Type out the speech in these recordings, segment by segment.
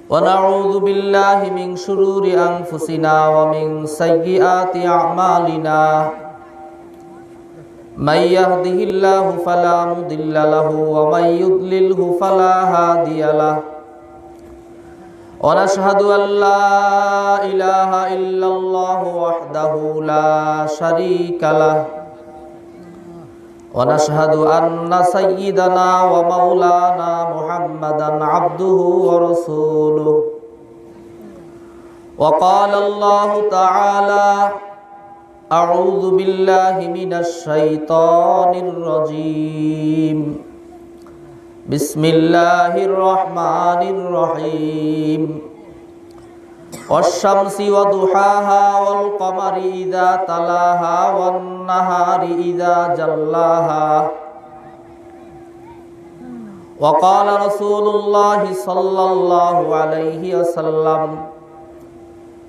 ونعوذ بالله من شرور أنفسنا ومن سيئات أعمالنا من يهده الله فلا مضل له ومن يضلله فلا هادي له ونشهد أن لا إله إلا الله وحده لا شريك له ونشهد أن سيدنا ومولانا محمدا عبده ورسوله وقال الله تعالى أعوذ بالله من الشيطان الرجيم بسم الله الرحمن الرحيم والشمس وضحاها والقمر إذا تلاها والنهار إذا جلاها وقال رسول الله صلى الله عليه وسلم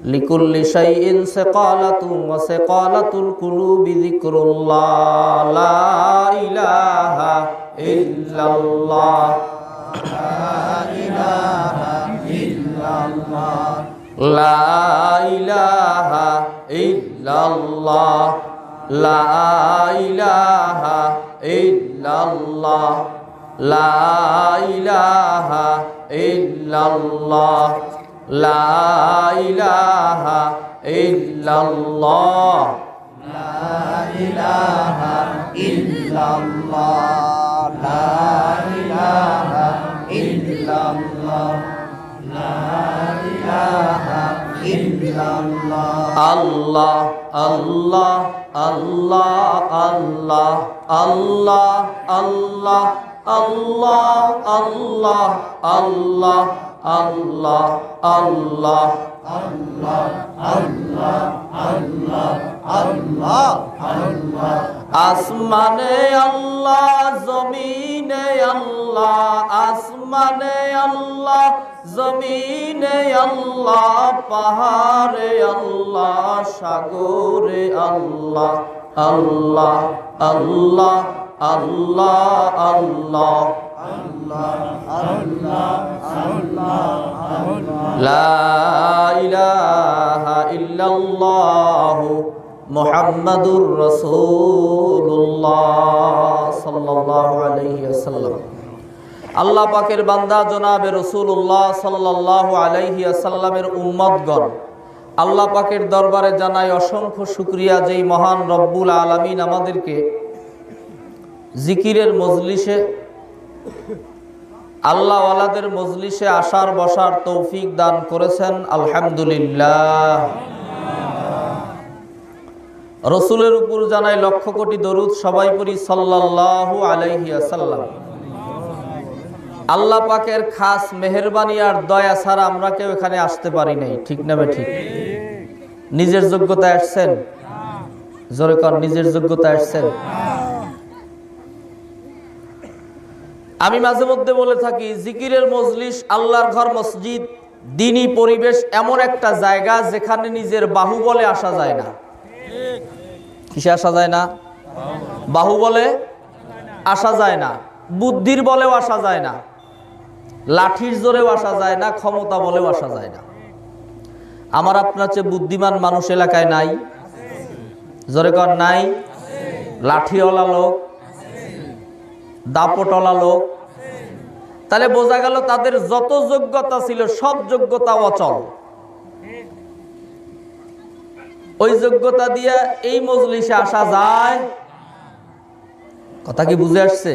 لكل شيء سقالة وسقالة القلوب ذكر الله لا إله إلا الله لا إله إلا الله لا إله إلا الله لا إله إلا الله لا إله إلا الله لا إله إلا الله لا إله إلا الله لا إله إلا الله لا إله إلا الله الله الله الله الله الله الله الله الله الله الله الله الله الله الله الله الله আসমানে আল্লাহ জমিনে আল্লাহ আসমানে আল্লাহ জমিনে আল্লাহ পাহাড়ে আল্লাহ সাগরে আল্লাহ আল্লাহ আল্লাহ আল্লাহ আল্লাহ লা ইলাহা ইল্লাল্লাহু মুহাম্মাদুর রাসূলুল্লাহ সাল্লাল্লাহু আলাইহি ওয়াসাল্লাম। আল্লাহ পাকের বান্দা জনাবে রাসূলুল্লাহ সাল্লাল্লাহু আলাইহি ওয়াসাল্লামের উম্মতগণ, আল্লাহ পাকের দরবারে জানাই অসংখ্য শুকরিয়া যেই মহান রব্বুল আলামিন আমাদেরকে জিকিরের মজলিসে, আল্লাহ ওয়ালাদের মজলিসে আসার বসার তৌফিক দান করেছেন। আলহামদুলিল্লাহ। রসুলের উপর জানাই লক্ষ কোটি দরুদ, সবাই পড়ি সাল্লাল্লাহু আলাইহি ওয়াসাল্লাম। আল্লাহ পাকের খাস মেহেরবানি আর দয়া ছাড়া আমরা কেউ এখানে আসতে পারি নাই, ঠিক না ঠিক? নিজের যোগ্যতায় আসছেন? জোরে কর, নিজের যোগ্যতায় আসছেন? আমি মাঝে মধ্যে বলে থাকি, জিকিরের মজলিস, আল্লাহর ঘর, মসজিদ, দ্বীনি পরিবেশ এমন একটা জায়গা যেখানে নিজের বাহুবলে আসা যায় না। কিসে আসা যায় না? বাহুবলে আসা যায় না, বুদ্ধির বলেও আসা যায় না, লাঠির জোরেও আসা যায় না, ক্ষমতা বলেও আসা যায় না। আমার আপনার চেয়ে বুদ্ধিমান মানুষ এলাকায় নাই? জোরে কর, নাই? লাঠিওয়ালা লোক, দাপটওয়ালা লোক। তাহলে বোঝা গেল তাদের যত যোগ্যতা ছিল সব যোগ্যতা অচল। ওই যোগ্যতা দিয়ে এই মজলিসে আসা যায়? কথা কি বুঝে আসছে?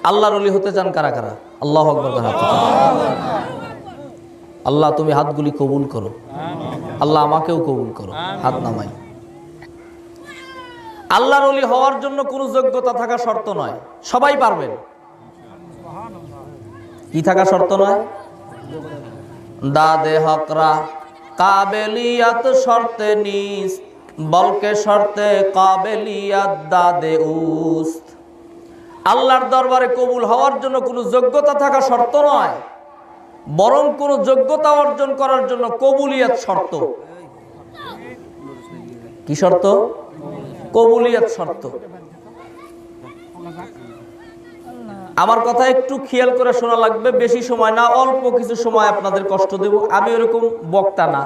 আল্লাহর ওলি হতে চান কারা কারা? আল্লাহু আকবার। আল্লাহ তুমি হাতগুলি কবুল করো, আল্লাহ আমাকেও কবুল করো। হাত নামাই। আল্লাহর ওলি হওয়ার জন্য কোনো যোগ্যতা থাকা শর্ত নয়, সবাই পারবেন। কি থাকা শর্ত নয়? দাদে হকরা কাবেলিয়াত শর্তে নিস, বলকে শর্তে কাবেলিয়াত দাদে উস্ত। আল্লাহর দরবারে কবুল হওয়ার জন্য কোনো যোগ্যতা থাকা শর্ত নয়, বরং কোনো যোগ্যতা অর্জন করার জন্য কবুলিয়াত শর্ত। কি শর্ত? কবুলিয়াত শর্ত। আমার কথা একটু খেয়াল করে শোনা লাগবে, বেশি সময় না, অল্প কিছু সময় আপনাদের কষ্ট দেব। আমি ওরকম বক্তা না,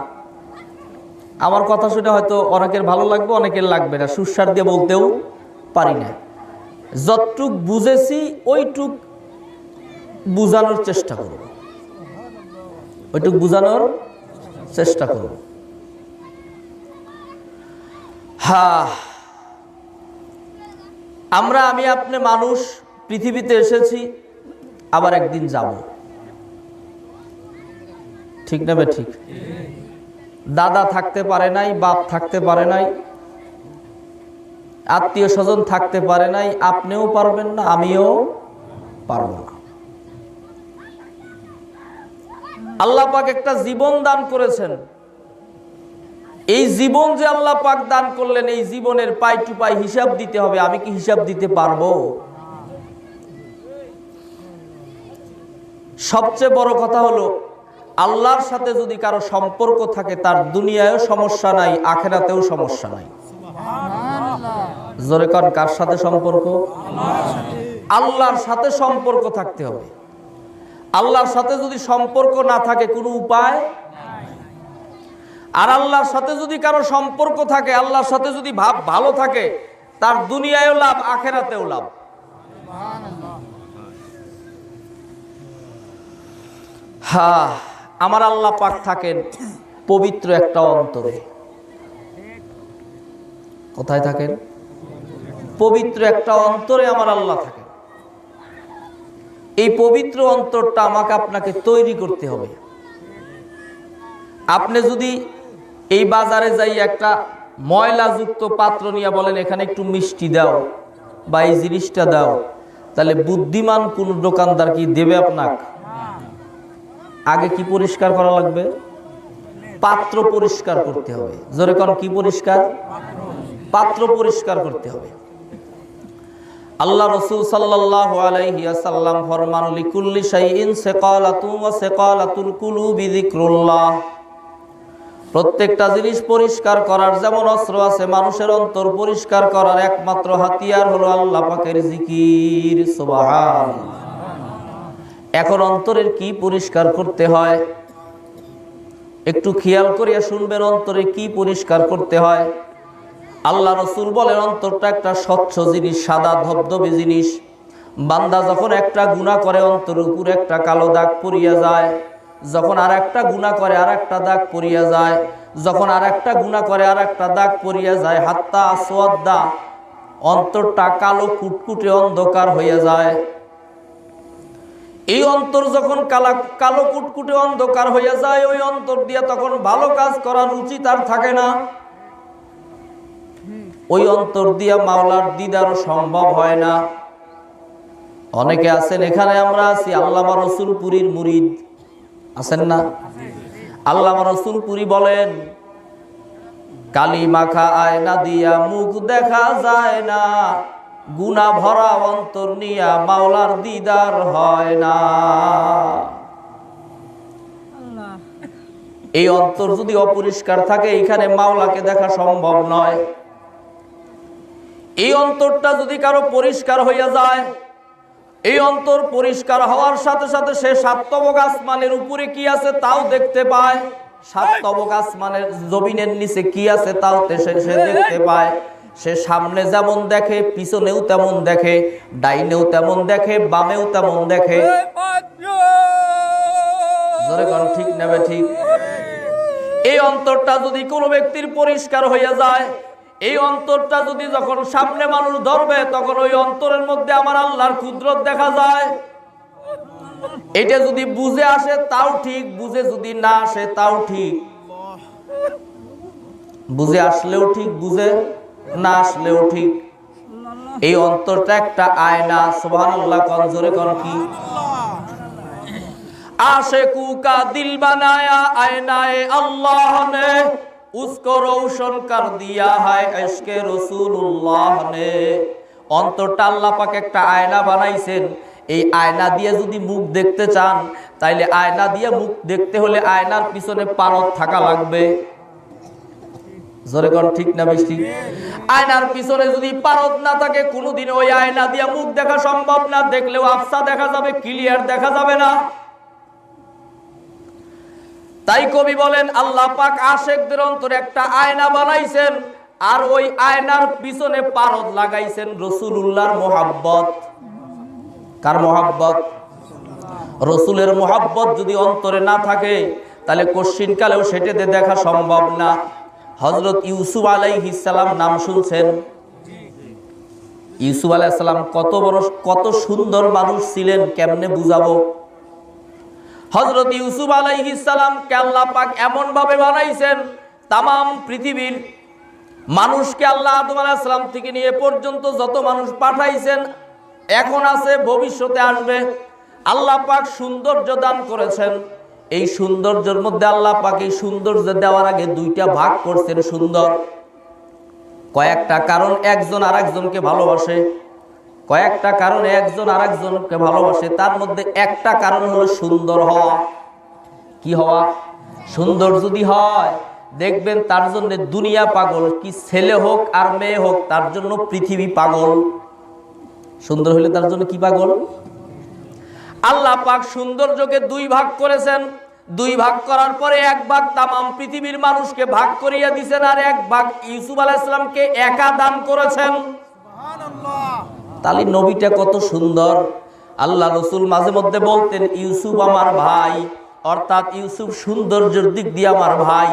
আমার কথা শুনে হয়তো অনেকের ভালো লাগবে, অনেকের লাগবে না, সুস্বাদ দিয়ে বলতেও পারি না। যতটুক বুঝেছি ওইটুক বুঝানোর চেষ্টা করব, ওইটুক বুঝানোর চেষ্টা করব। হ্যাঁ, আমি আপনি মানুষ, পৃথিবীতে এসেছি, আবার একদিন যাব, ঠিক না? ঠিক। দাদা থাকতে পারে নাই, বাপ থাকতে পারে নাই, আত্মীয় স্বজন থাকতে পারে নাই, আপনিও পারবেন না, আমিও পারব না। আল্লাহ পাক একটা জীবন দান করেছেন, এই জীবন যে আল্লাহ পাক দান করলেন, এই জীবনের পাই টু পাই হিসাব দিতে হবে। আমি কি হিসাব দিতে পারবো? সবচেয়ে বড় কথা হলো, আল্লাহর সাথে যদি কারো সম্পর্ক থাকে, তার দুনিয়ায়ও সমস্যা নাই, আখিরাতেও সমস্যা নাই। জোরে কোন, কার সাথে সম্পর্ক? আল্লাহর সাথে সম্পর্ক থাকতে হবে। আল্লাহর সাথে যদি সম্পর্ক না থাকে, কোনো উপায়। আর আল্লাহর সাথে যদি কারো সম্পর্ক থাকে, আল্লাহর সাথে যদি ভাব ভালো থাকে, তার দুনিয়ায়ও লাভ, আখিরাতেও লাভ। হ্যাঁ, আমার আল্লাহ পাক থাকেন পবিত্র একটা অন্তরে। কোথায় থাকেন? পবিত্র একটা অন্তরে আমার আল্লাহ থাকেন। এই পবিত্র অন্তরটা আমাকে আপনাকে তৈরি করতে হবে। আপনি যদি এই বাজারে যাই একটা ময়লাযুক্ত পাত্র নিয়ে বলেন, এখানে একটু মিষ্টি দাও বা এই জিনিসটা দাও, তাহলে বুদ্ধিমান কোন দোকানদার কি দেবে আপনাকে? আগে কি পরিষ্কার করা লাগবে? পাত্র পরিষ্কার করতে হবে। জোরে কোন, কি পরিষ্কার? পাত্র পরিষ্কার করতে হবে। আল্লাহ রাসূল সাল্লাল্লাহু আলাইহি ওয়াসাল্লাম ফরমান, লিকুল্লি শাইইন সাকালাতু ওয়া সাকালাতুল কুলুবি যিকরুল্লাহ। প্রত্যেকটা জিনিস পরিষ্কার করার যেমন অস্ত্র আছে, মানুষের অন্তর পরিষ্কার করার একমাত্র হাতিয়ার হলো আল্লাহ পাকের জিকির। সুবহানাল্লাহ। এখন অন্তরের কি পরিষ্কার করতে হয় একটু খেয়াল করিয়া শুনবেন। অন্তরে কি পরিষ্কার করতে হয়? আল্লাহ রাসূল বলেন, অন্তরটা একটা স্বচ্ছ জিনিস, সাদা ধবধবে জিনিস। বান্দা যখন একটা গুনাহ করে, অন্তরের উপরে একটা কালো দাগ পড়িয়া যায়। যখন আর একটা গুনাহ করে, আর একটা দাগ পড়িয়া যায়। যখন আর একটা গুনাহ করে, আর একটা দাগ পড়িয়া যায়। হাত্তা আসওয়াদ্দা, অন্তরটা কালো কুটকুটে অন্ধকার হইয়া যায়। এই অন্তর যখন কালো কুটকুটে অন্ধকার হইয়া যায়, ওই অন্তর দিয়ে তখন ভালো কাজ করার উচিত আর থাকে না। ওই অন্তর দিয়া মাওলার দিদারও সম্ভব হয় না। অনেকে আছেন, এখানে আমরা আছি, আল্লামা রসুলপুরীর মুরিদ আছেন না? আল্লামা রসুলপুরী বলেন, কালি মাখা আয়না দিয়া মুখ দেখা যায় না, গুনাহ ভরা অন্তর নিয়া মাওলার দিদার হয় না। এই অন্তর যদি অপরিষ্কার থাকে, এখানে মাওলাকে দেখা সম্ভব নয়। এই অন্তরটা যদি কারো পরিষ্কার হইয়া যায়, এই অন্তর পরিষ্কার হওয়ার সাথে সাথে সে সাত তবক আসমানের উপরে কি আছে তাও দেখতে পায়। সাত তবক আসমানের জমিনের নিচে কি আছে তাও সে দেখতে পায়। সে সামনে যেমন দেখে, পিছনেও তেমন দেখে, ডাইনেও তেমন দেখে, বামেও তেমন দেখে। জোরে কোন, ঠিক নেবে ঠিক। এই অন্তরটা যদি কোনো ব্যক্তির পরিষ্কার হইয়া যায়, এই অন্তরটা যদি যখন সামনে মানুষ ধরবে, তখন ওই অন্তরের মধ্যে আমার আল্লাহর কুদরত দেখা যায়। এটা যদি বুঝে আসে তাও ঠিক, বুঝে যদি না আসে তাও ঠিক। বুঝে আসলেও ঠিক, বুঝে না আসলেও ঠিক। এই অন্তরটা একটা আয়না। সুবহানাল্লাহ, কোন জোরে কোন, কি? आशिकू का दिल बनाया आईनाए अल्लाह ने, उसको रोशन कर दिया है इश्क़ रसूलुल्लाह ने। অন্তরটা আল্লাহ পাক একটা আয়না বানাইছেন। এই আয়না দিয়ে যদি মুখ দেখতে চান, তাইলে আয়না দিয়ে মুখ দেখতে হলে আয়নার পিছনে পারদ থাকা লাগবে। জোরে কোন ঠিক না বেশি? আয়নার পিছনে যদি পারদ না থাকে কোনোদিন ওই আয়না দিয়ে মুখ দেখা সম্ভব না, দেখলেও আফসা দেখা যাবে, ক্লিয়ার দেখা যাবে না। তাই কবি বলেন আল্লাহ পাক আশেকদের অন্তরে একটা আয়না বানাইছেন, আর ওই আয়নার পিছনে পারদ লাগাইছেন রাসূলুল্লাহর মুহাব্বত। কার মুহাব্বত? রাসূলের মুহাব্বত যদি অন্তরে না থাকে তাহলে কশিন কালেও সেটাতে দেখা সম্ভব না। হযরত ইউসুফ আলাইহিস সালাম নাম শুনছেন? ইউসুফ আলাইহিস সালাম কত সুন্দর মানুষ ছিলেন, কেমনে বুঝাবো? হযরত ইউসুফ আলাইহিস সালামকে আল্লাহ পাক এমন ভাবে বানাইছেন, তামাম পৃথিবীর মানুষকে আল্লাহ আদম আলাইহিস সালাম থেকে নিয়ে পর্যন্ত যত মানুষ পাঠাইছেন, এখন আছে, ভবিষ্যতে আসবে, আল্লাহ পাক সৌন্দর্য দান করেছেন। এই সৌন্দর্যের মধ্যে আল্লাহ পাক এই সৌন্দর্য দেওয়ার আগে দুইটা ভাগ করছেন সুন্দর। কয়েকটা কারণ একজন আরেকজনকে ভালোবাসে, কয়েকটা কারণে একজন আরেকজনকে ভালোবাসে, তার মধ্যে একটা কারণ হলো সুন্দর হওয়া। কি হওয়া? সুন্দর যদি হয় দেখবেন তার জন্য দুনিয়া পাগল, কি ছেলে হোক আর মেয়ে হোক তার জন্য পৃথিবী পাগল। সুন্দর হলে তার জন্য কি পাগল? আল্লাহ পাক সৌন্দর্যকে দুই ভাগ করেছেন, দুই ভাগ করার পরে এক ভাগ তামাম পৃথিবীর মানুষকে ভাগ করিয়া দিয়েছেন, আর এক ভাগ ইউসুফ আলাইহিস সালামকে একা দান করেছেন। সুবহানাল্লাহ। তাহলে নবীটা কত সুন্দর। আল্লাহ রাসূল মাঝে মধ্যে বলতেন ইউসুফ আমার ভাই, অর্থাৎ ইউসুফ সৌন্দর্যের দিক দিয়ে আমার ভাই।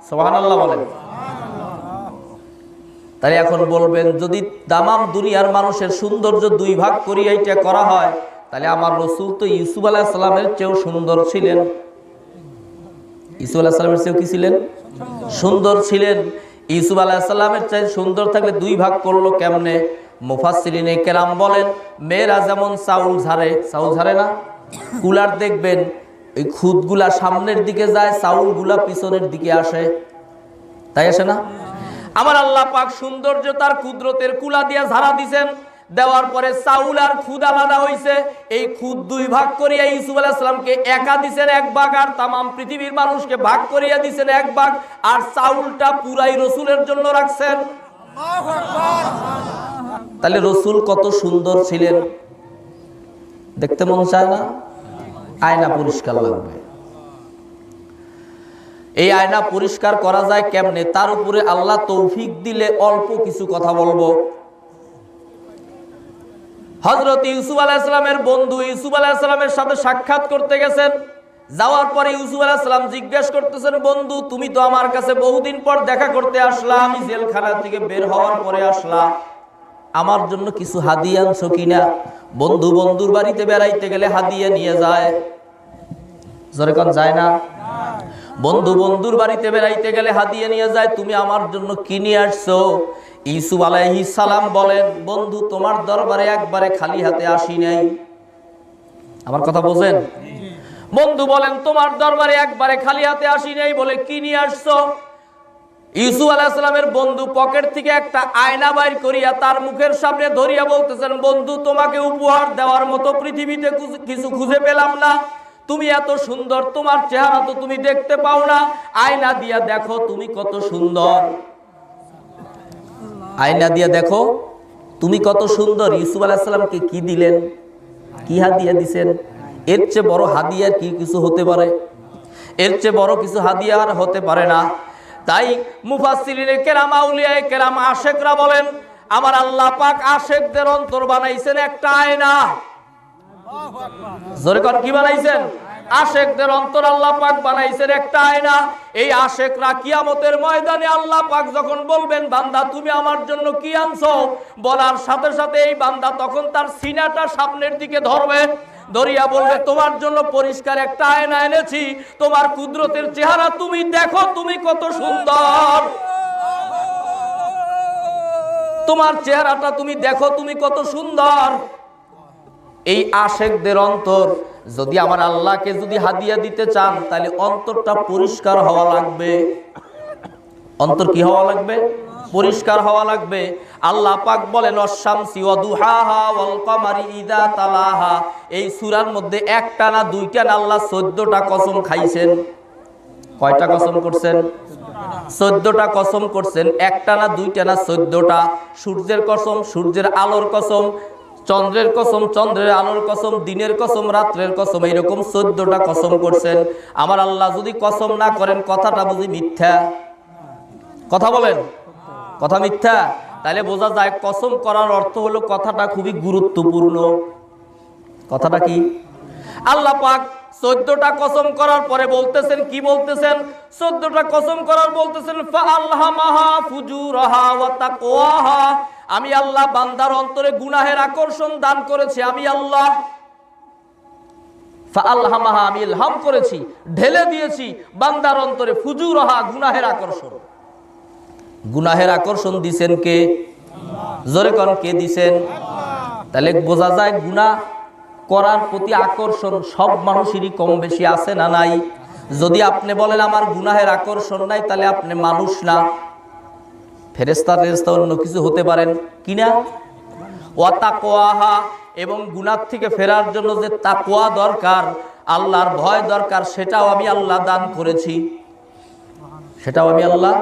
সুবহানাল্লাহ বলেন। তাই এখন বলবেন যদি তামাম দুনিয়ার মানুষের সৌন্দর্য দুই ভাগ করিয়া এটা করা হয়, তাহলে আমার রাসূল তো ইউসুফ আলাইহিস সালামের চেয়েও সুন্দর ছিলেন। ইউসুফ আলাইহিস সালামের চেয়েও কি ছিলেন? সুন্দর ছিলেন। ইউসুফ আলাইহিস সালামের চেয়ে সুন্দর থাকলে দুই ভাগ করলো কেমনে? মুফাসসিরিনে কেরাম বলেন মেয়েরা যেমন চাউল ঝাড়ে না, কুলার দেখবেন এই খুদগুলা সামনের দিকে যায়, চাউলগুলা পিছনের দিকে আসে, তাই আসে না? আমার আল্লাহ পাক সৌন্দর্য তার কুদরতের কুলা দিয়া ঝাড়া দিছেন, দেওয়ার পরে চাউল আর খুদ আলাদা হইছে। এই খুদ দুই ভাগ করিয়া ইউসুফ আলাইহিস সালামকে একা দিছেন এক ভাগ, আর তামাম পৃথিবীর মানুষকে ভাগ করিয়া দিছেন এক ভাগ, আর চাউলটা পুরাই রাসূলের জন্য রাখছেন। আল্লাহু আকবার। তাহলে রাসূল কত সুন্দর ছিলেন, দেখতে মন চায় না? আয়না পরিষ্কার লাগবে। এই আয়না পরিষ্কার করা যায় কেমনে? তার উপরে আল্লাহ তৌফিক দিলে অল্প কিছু কথা বলবো। হযরত ইউসুফ আলাইহিস সালামের বন্ধু ইউসুফ আলাইহিস সালামের সাথে সাক্ষাৎ করতে গেছেন। যাওয়ার পরে ইউসুফ আলাইহিস সালাম জিজ্ঞেস করতেছেন, বন্ধু তুমি তো আমার কাছে বহুদিন পর দেখা করতে আসলা, আমি জেলখানা থেকে বের হওয়ার পরে আসলা, আমার জন্য কিছু হাদিয়া আনছো কিনা? বন্ধু বন্ধুর বাড়িতে বেড়াইতে গেলে হাদিয়া নিয়ে যায়, জোরে কোন যায় না? বন্ধু বন্ধুর বাড়িতে বেড়াইতে গেলে হাদিয়া নিয়ে যায়, তুমি আমার জন্য কি নিয়ে আসছো? ইউসুফ আলাইহিস সালাম বলেন, বন্ধু তোমার দরবারে একবারে খালি হাতে আসি নাই। আমার কথা বোঝেন? বন্ধু বলেন তোমার দরবারে একবারে খালি হাতে আসি নাই, বলে কি নিয়ে আসছো? ইউসুফ আলাইহিস সালামের বন্ধু পকেট থেকে একটা আয়না বাইর করিয়া তার মুখের সামনে ধরিয়া বলতেছেন, বন্ধু তোমাকে উপহার দেওয়ার মতো পৃথিবীতে কিছু খুঁজে পেলাম না, তুমি এত সুন্দর, তোমার চেহারা তো তুমি দেখতে পাও না, আয়না দিয়া দেখো তুমি কত সুন্দর, আয়না দিয়া দেখো তুমি কত সুন্দর। ইউসুফ আলাইহিস সালামকে কি দিলেন? কি হাদিয়া দিবেন? এর চেয়ে বড় হাদিয়া কি কিছু হতে পারে? এর চেয়ে বড় কিছু হাদিয়া আর হতে পারে না। তাই মুফাসসিরিনে কেরাম, আউলিয়ায়ে কেরাম, আশেকরা বলেন আমার আল্লাহ পাক আশেকদের অন্তর বানাইছেন একটা আয়না। আল্লাহু আকবার। জোরে কোন কি বানাইছেন? আশেকদের অন্তর আল্লাহ পাক বানাইছেন একটা আয়না। এই আশেকরা কিয়ামতের ময়দানে আল্লাহ পাক যখন বলবেন বান্দা তুমি আমার জন্য কি আনছো, বলার সাথে সাথে এই বান্দা তখন তার সিনাটা সামনের দিকে ধরবে, ধরিয়া বলবে তোমার জন্য পরিষ্কার একটা আয়না এনেছি, তোমার কুদরতের চেহারা তুমি দেখো তুমি কত সুন্দর, তোমার চেহারাটা তুমি দেখো তুমি কত সুন্দর। এই আশেকদের অন্তর যদি আমার আল্লাহকে যদি হাদিয়া দিতে চান তাহলে অন্তরটা পরিষ্কার হওয়া লাগবে। অন্তর কি হওয়া লাগবে? পরিষ্কার হওয়া লাগবে। আল্লাহ পাক বলেন অশ-শামসি ওয়া দুহাহা ওয়াল কমারি ইযা তালাহা, এই সূরার মধ্যে একটা না দুইটা না আল্লাহ 14টা কসম খাইছেন। কয়টা কসম করছেন? 14টা কসম করছেন, একটা না দুইটা না 14টা। সূর্যের কসম, সূর্যের আলোর কসম, চন্দ্রের কসম, চন্দ্রের আলোর কসম, দিনের কসম, রাত্রের কসম, এইরকম 14টা কসম করছেন। আমার আল্লাহ যদি কসম না করেন কথাটা বুঝি মিথ্যা? কথা বলেন, কথা মিথ্যা? তাহলে বোঝা যায় কসম করার অর্থ হলো কথাটা খুবই গুরুত্বপূর্ণ। কথাটা কি? আল্লাহ পাক 14টা কসম করার পরে বলতেছেন, কি বলতেছেন? 14টা কসম করার বলতেছেন ফাআলহামাহা ফুজুরাহা ওয়া তাকওয়াহা, আমি আল্লাহ বান্দার অন্তরে গুনাহের আকর্ষণ দান করেছি। আমি আল্লাহ ফাআলহামাহা, আমি ইলহাম করেছি, ঢেলে দিয়েছি বান্দার অন্তরে ফুজুরাহা, গুনাহের আকর্ষণ। গুনাহের আকর্ষণ দিবেন কে? জোরে কোন, কে দিবেন? তাহলে বোঝা যায় গুনাহ করার প্রতি আকর্ষণ সব মানুষেরই কম বেশি আছে না নাই? যদি আপনি বলেন আমার গুনাহের আকর্ষণ নাই, তাহলে আপনি মানুষ না, ফেরেশতা টেরেশতা অন্য কিছু হতে পারেন কিনা? ওয়া তাকওয়াহা, এবং গুনাহ থেকে ফেরার জন্য যে তাকওয়া দরকার, আল্লাহর ভয় দরকার, সেটাও আমি আল্লাহ দান করেছি, সেটাও আমি আল্লাহ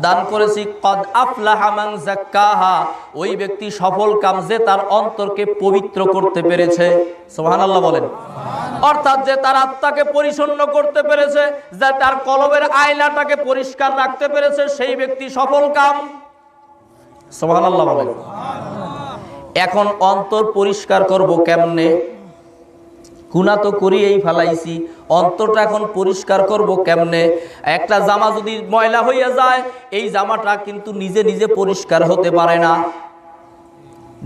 দান করেছি। কদ আফলাহা মান যাক্কাহা, ওই ব্যক্তি সফল কাম যে তার অন্তরকে পবিত্র করতে পেরেছে। সুবহানাল্লাহ বলেন। অর্থাৎ যে তার আত্মাকে পরিচ্ছন্ন করতে পেরেছে, যে তার কলবের আয়নাটাকে পরিষ্কার রাখতে পেরেছে, সেই ব্যক্তি সফল কাম। সুবহানাল্লাহ বলেন। এখন অন্তর পরিষ্কার করব কেমনে? গুনাহ তো করিয়েই ফেলাইছি, অন্তরটা এখন পরিষ্কার করব কেমনে? একটা জামা যদি ময়লা হইয়া যায়, এই জামাটা কিন্তু নিজে নিজে পরিষ্কার হতে পারে না।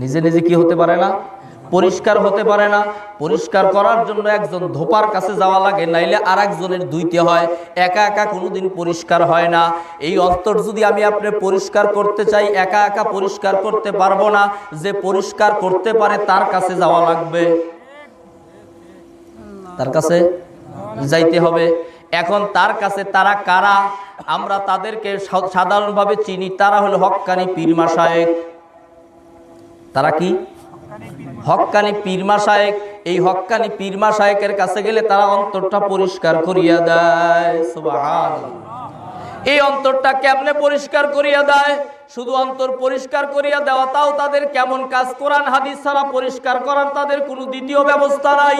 নিজে নিজে কি হতে পারে না? পরিষ্কার হতে পারে না। পরিষ্কার করার জন্য একজন ধোপার কাছে যাওয়া লাগে, নাইলে আর একজনের ধুইতে হয়। একা একা কোনোদিন পরিষ্কার হয় না। এই অন্তর যদি আমি আপনি পরিষ্কার করতে চাই, একা একা পরিষ্কার করতে পারবো না। যে পরিষ্কার করতে পারে তার কাছে যাওয়া লাগবে, তার কাছে যাইতে হবে। এখন তার কাছে তারা কারা? আমরা তাদেরকে সাধারণভাবে চিনি, তারা হলো হক্কানি পীর মাশায়েখ। তারা কি? হক্কানি পীর মাশায়েখ। এই হক্কানি পীর মাশায়েখের কাছে গেলে তারা অন্তরটা পরিষ্কার করিয়া দেয়। সুবহানাল্লাহ। এই অন্তরটা কেমনে পরিষ্কার করিয়া দেয়? শুধু অন্তর পরিষ্কার করিয়া দেওয়া, তাও তাদের কেমন কাজ? কোরআন হাদিস ছাড়া পরিষ্কার করার তাদের কোনো দ্বিতীয় ব্যবস্থা নাই।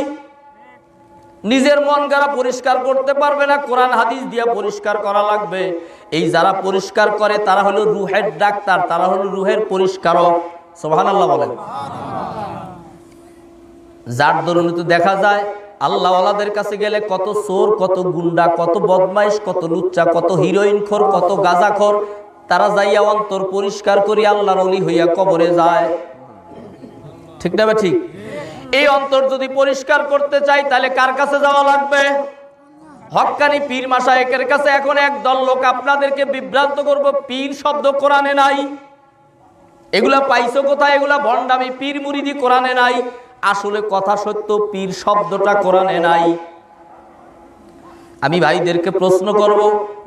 নিজের মন গড়া পরিষ্কার করতে পারবে না, কোরআন হাদিস দিয়ে পরিষ্কার করা লাগবে। এই যারা পরিষ্কার করে তারা হলো রুহের ডাক্তার, তারা হলো রুহের পরিষ্কারক। সুবহানাল্লাহ বলেন। যার দরুন তো দেখা যায় আল্লাহওয়ালাদের কাছে গেলে কত চোর, কত গুন্ডা, কত বদমাইশ, কত লুচ্চা, কত হিরোইনখোর, কত গাঁজাখোর, তারা যাইয়া অন্তর পরিষ্কার করি আল্লাহর ওলি হইয়া কবরে যায়। ঠিক না বা ঠিক? এই অন্তর যদি পরিষ্কার করতে চাই, তাহলে কার কাছে যাওয়া লাগবে? হক্কানি পীর মাশায়েখের কাছে। এখন একদল লোক আপনাদেরকে বিভ্রান্ত করব, পীর শব্দ কোরআনে নাই। এগুলা পাইছো কোথায়? এগুলা ভণ্ডামি। পীর মুরিদি কোরআনে নাই। আসলে কথা সত্য, পীর শব্দটা কোরআনে নাই। আমি ভাইদেরকে প্রশ্ন করব,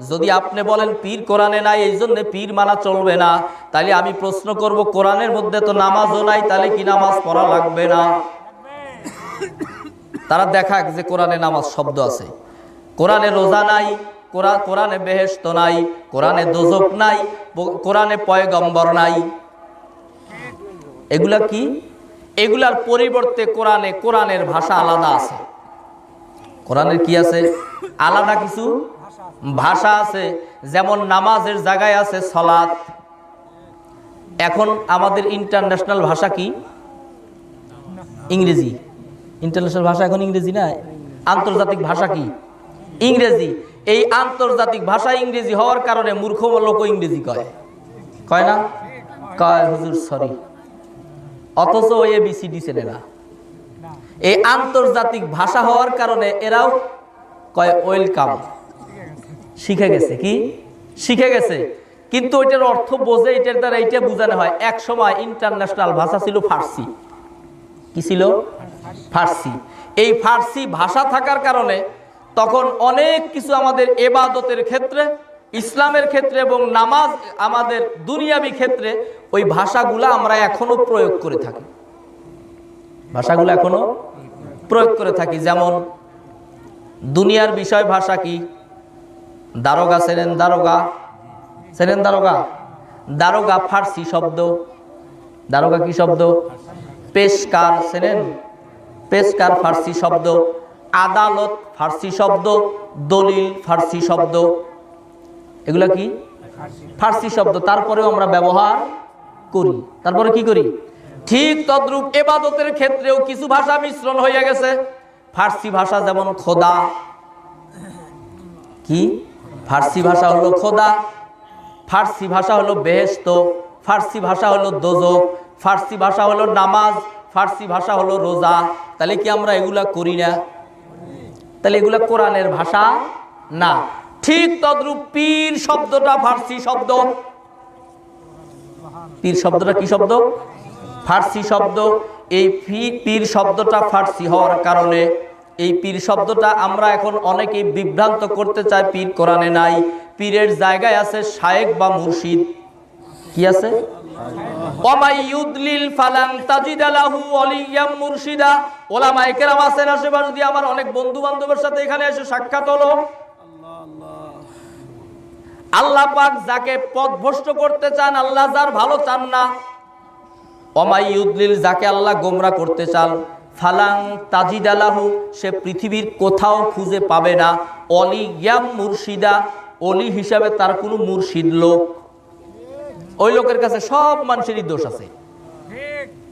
যদি আপনি বলেন পীর কোরআনে নাই, এই জন্য পীর মানা চলবে না, তাহলে আমি প্রশ্ন করব, কোরআনের মধ্যে তো নামাজও নাই, তাহলে কি নামাজ পড়া লাগবে না? তারা দেখাক যে কোরআনে নামাজ শব্দ আছে। কোরআনে রোজা নাই, কোরআনে বেহেশত নাই, কোরআনে দোজক নাই, কোরআনে পয়গম্বর নাই। এগুলা কি? এগুলার পরিবর্তে কোরআনের ভাষা আলাদা আছে। কোরআনের কি আছে? আলাদা কিছু ভাষা আছে। যেমন নামাজের জায়গায় আছে সালাত। এখন আমাদের ইন্টারন্যাশনাল ভাষা কি? ইংরেজি। ইন্টারন্যাশনাল ভাষা এখন ইংরেজি না, আন্তর্জাতিক ভাষা কি? ইংরেজি। এই আন্তর্জাতিক ভাষা ইংরেজি হওয়ার কারণে মূর্খ লোক ইংরেজি কয় না? কয় হুজুর সরি, অথচ এবিসিডি চেনে না। এই আন্তর্জাতিক ভাষা হওয়ার কারণে এরাও কয় ওয়েলকাম। শিখে গেছে। কি শিখে গেছে? কিন্তু ওইটার অর্থ বোঝে, এটার দ্বারা এইটা বোঝানো হয়। এক সময় ইন্টারন্যাশনাল ভাষা ছিল ফার্সি। কি ছিল? ফার্সি। এই ফার্সি ভাষা থাকার কারণে তখন অনেক কিছু আমাদের ইবাদতের ক্ষেত্রে, ইসলামের ক্ষেত্রে এবং নামাজ, আমাদের দুনিয়াবি ক্ষেত্রে ওই ভাষাগুলো আমরা এখনো প্রয়োগ করে থাকি। ভাষাগুলো এখনো প্রয়োগ করে থাকি। যেমন দুনিয়ার বিষয় ভাষা কি? দারোগা চেনেন? দারোগা চেনেন দারোগা? দারোগা ফার্সি শব্দ। দারোগা কি শব্দ? পেশকার। চেনেন? পেশকার ফার্সি শব্দ। আদালত ফার্সি শব্দ। দলিল ফার্সি শব্দ। এগুলা কি? ফার্সি শব্দ। তারপরেও আমরা ব্যবহার করি। তারপরে কি করি? ঠিক তদ্রূপ ইবাদতের ক্ষেত্রেও কিছু ভাষা মিশ্রণ হয়ে গেছে। ফার্সি ভাষা যেমন খোদা, কি? ফার্সি ভাষা হলো খোদা। ফার্সি ভাষা হলো বেহেশত। ফার্সি ভাষা হলো দোজখ। ফার্সি ভাষা হলো নামাজ। ফার্সি ভাষা হলো রোজা। তাহলে কি আমরা এগুলা করি না? তাহলে এগুলা কোরআনের ভাষা না। ঠিক তদ্রূপ পীর শব্দটা ফার্সি শব্দ। পীর শব্দটা কি শব্দ? ফার্সি শব্দ। এই পীর শব্দটা ফার্সি হওয়ার কারণে এই পীর শব্দটা আমরা এখন অনেকেই বিভ্রান্ত করতে চাই। পীর কোরআনে নাই। পীরের জায়গায় আছে শায়েখ বা মুর্শিদ। কি আছে? ওমাইয়ুদলিল ফালান তাজিদ লাহু ওয়ালিয়াম মুরশিদা। ওলামায়ে কেরাম আছেন আশেপাশে দিয়ে। আমার অনেক বন্ধু বান্ধবের সাথে এখানে এসে সাক্ষাৎ হলো। আল্লাহ পাক যাকে পথভ্রষ্ট করতে চান, আল্লাহ যার ভালো চান না। ওমাইয়ুদলিল, যাকে আল্লাহ গোমরা করতে চান, ফালান তাজিদ লাহু, সে পৃথিবীর কোথাও খুঁজে পাবে না ওয়ালিয়াম মুরশিদা, ওলি হিসাবে তার কোনো মুর্শিদ লোক। ওই লোকের কাছে সব মানুষেরই দোষ আছে।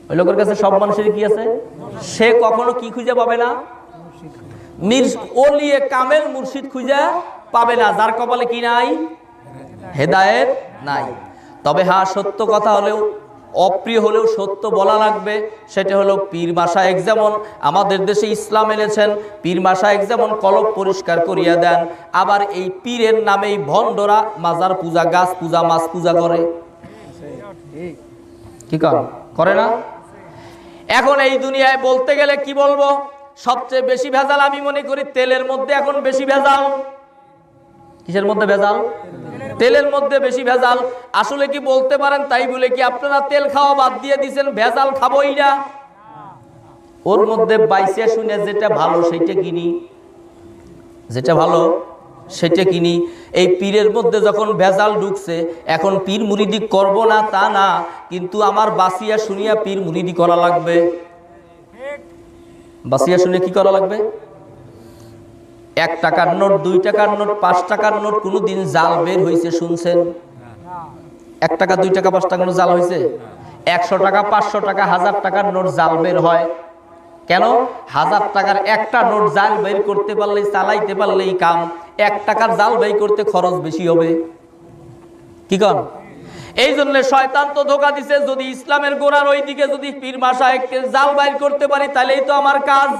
ওই লোকের কাছে সব মানুষেরই কি আছে? সে কখনো কি খুঁজে পাবে না? ওলিয়ে কামেল মুর্শিদ খুঁজে পাবে না, যার কপালে কি নাই? হেদায়েত নাই। তবে হ্যাঁ, সত্য কথা হলেও, অপ্রিয় হলেও সত্য বলা লাগবে। সেটা হলো পীর মাশায়েখ যেমন আমাদের দেশে ইসলাম এনেছেন, পীর মাশায়েখ যেমন কলব পরিষ্কার করিয়া দেন, আবার এই পীরের নামেই ভণ্ডরা মাজার পূজা, গাছ পূজা, মাছ পূজা করে। কি করে না? এখন এই দুনিয়ায় বলতে গেলে কি বলবো, সবচেয়ে বেশি ভেজাল আমি মনে করি তেলের মধ্যে। এখন বেশি ভেজাল কিসের মধ্যে? ভেজাল তেলের মধ্যে বেশি ভেজাল। আসলে কি বলতে পারেন তাই বলে কি আপনারা তেল খাওয়া বাদ দিয়ে দিচ্ছেন? ভেজাল খাবোই না। ওর মধ্যে বাইসে শুনে যেটা ভালো সেইটা কিনি, যেটা ভালো সেটা কিনি। এই পীরের মধ্যে যখন ভেজাল ঢুকছে, এখন পীর মুরিদি করব না তা না, কিন্তু আমার বাসিয়া শুনিয়া পীর মুরিদি করা লাগবে। বাসিয়া শুনে কি করা লাগবে? 1 টাকার নোট, 2 টাকার নোট, 5 টাকার নোট কোনদিন জাল বের হয়েছে শুনছেন? 1 টাকা, 2 টাকা, 5 টাকা নোট জাল হয়েছে? 100 টাকা, 500 টাকা, 1000 টাকার নোট জাল বের হয় কেন? 1000 টাকার একটা নোট জাল বের করতে পারলেই, চালাইতে পারলেই কাম। 1 টাকার জাল বের করতে খরচ বেশি হবে। কি কন? এই জন্য শয়তান তো ধোঁকা দিছে, যদি ইসলামের গোড়ার ওই দিকে যদি পীর মাশায়েখকে জাল বের করতে পারি তাহলেই তো আমার কাজ।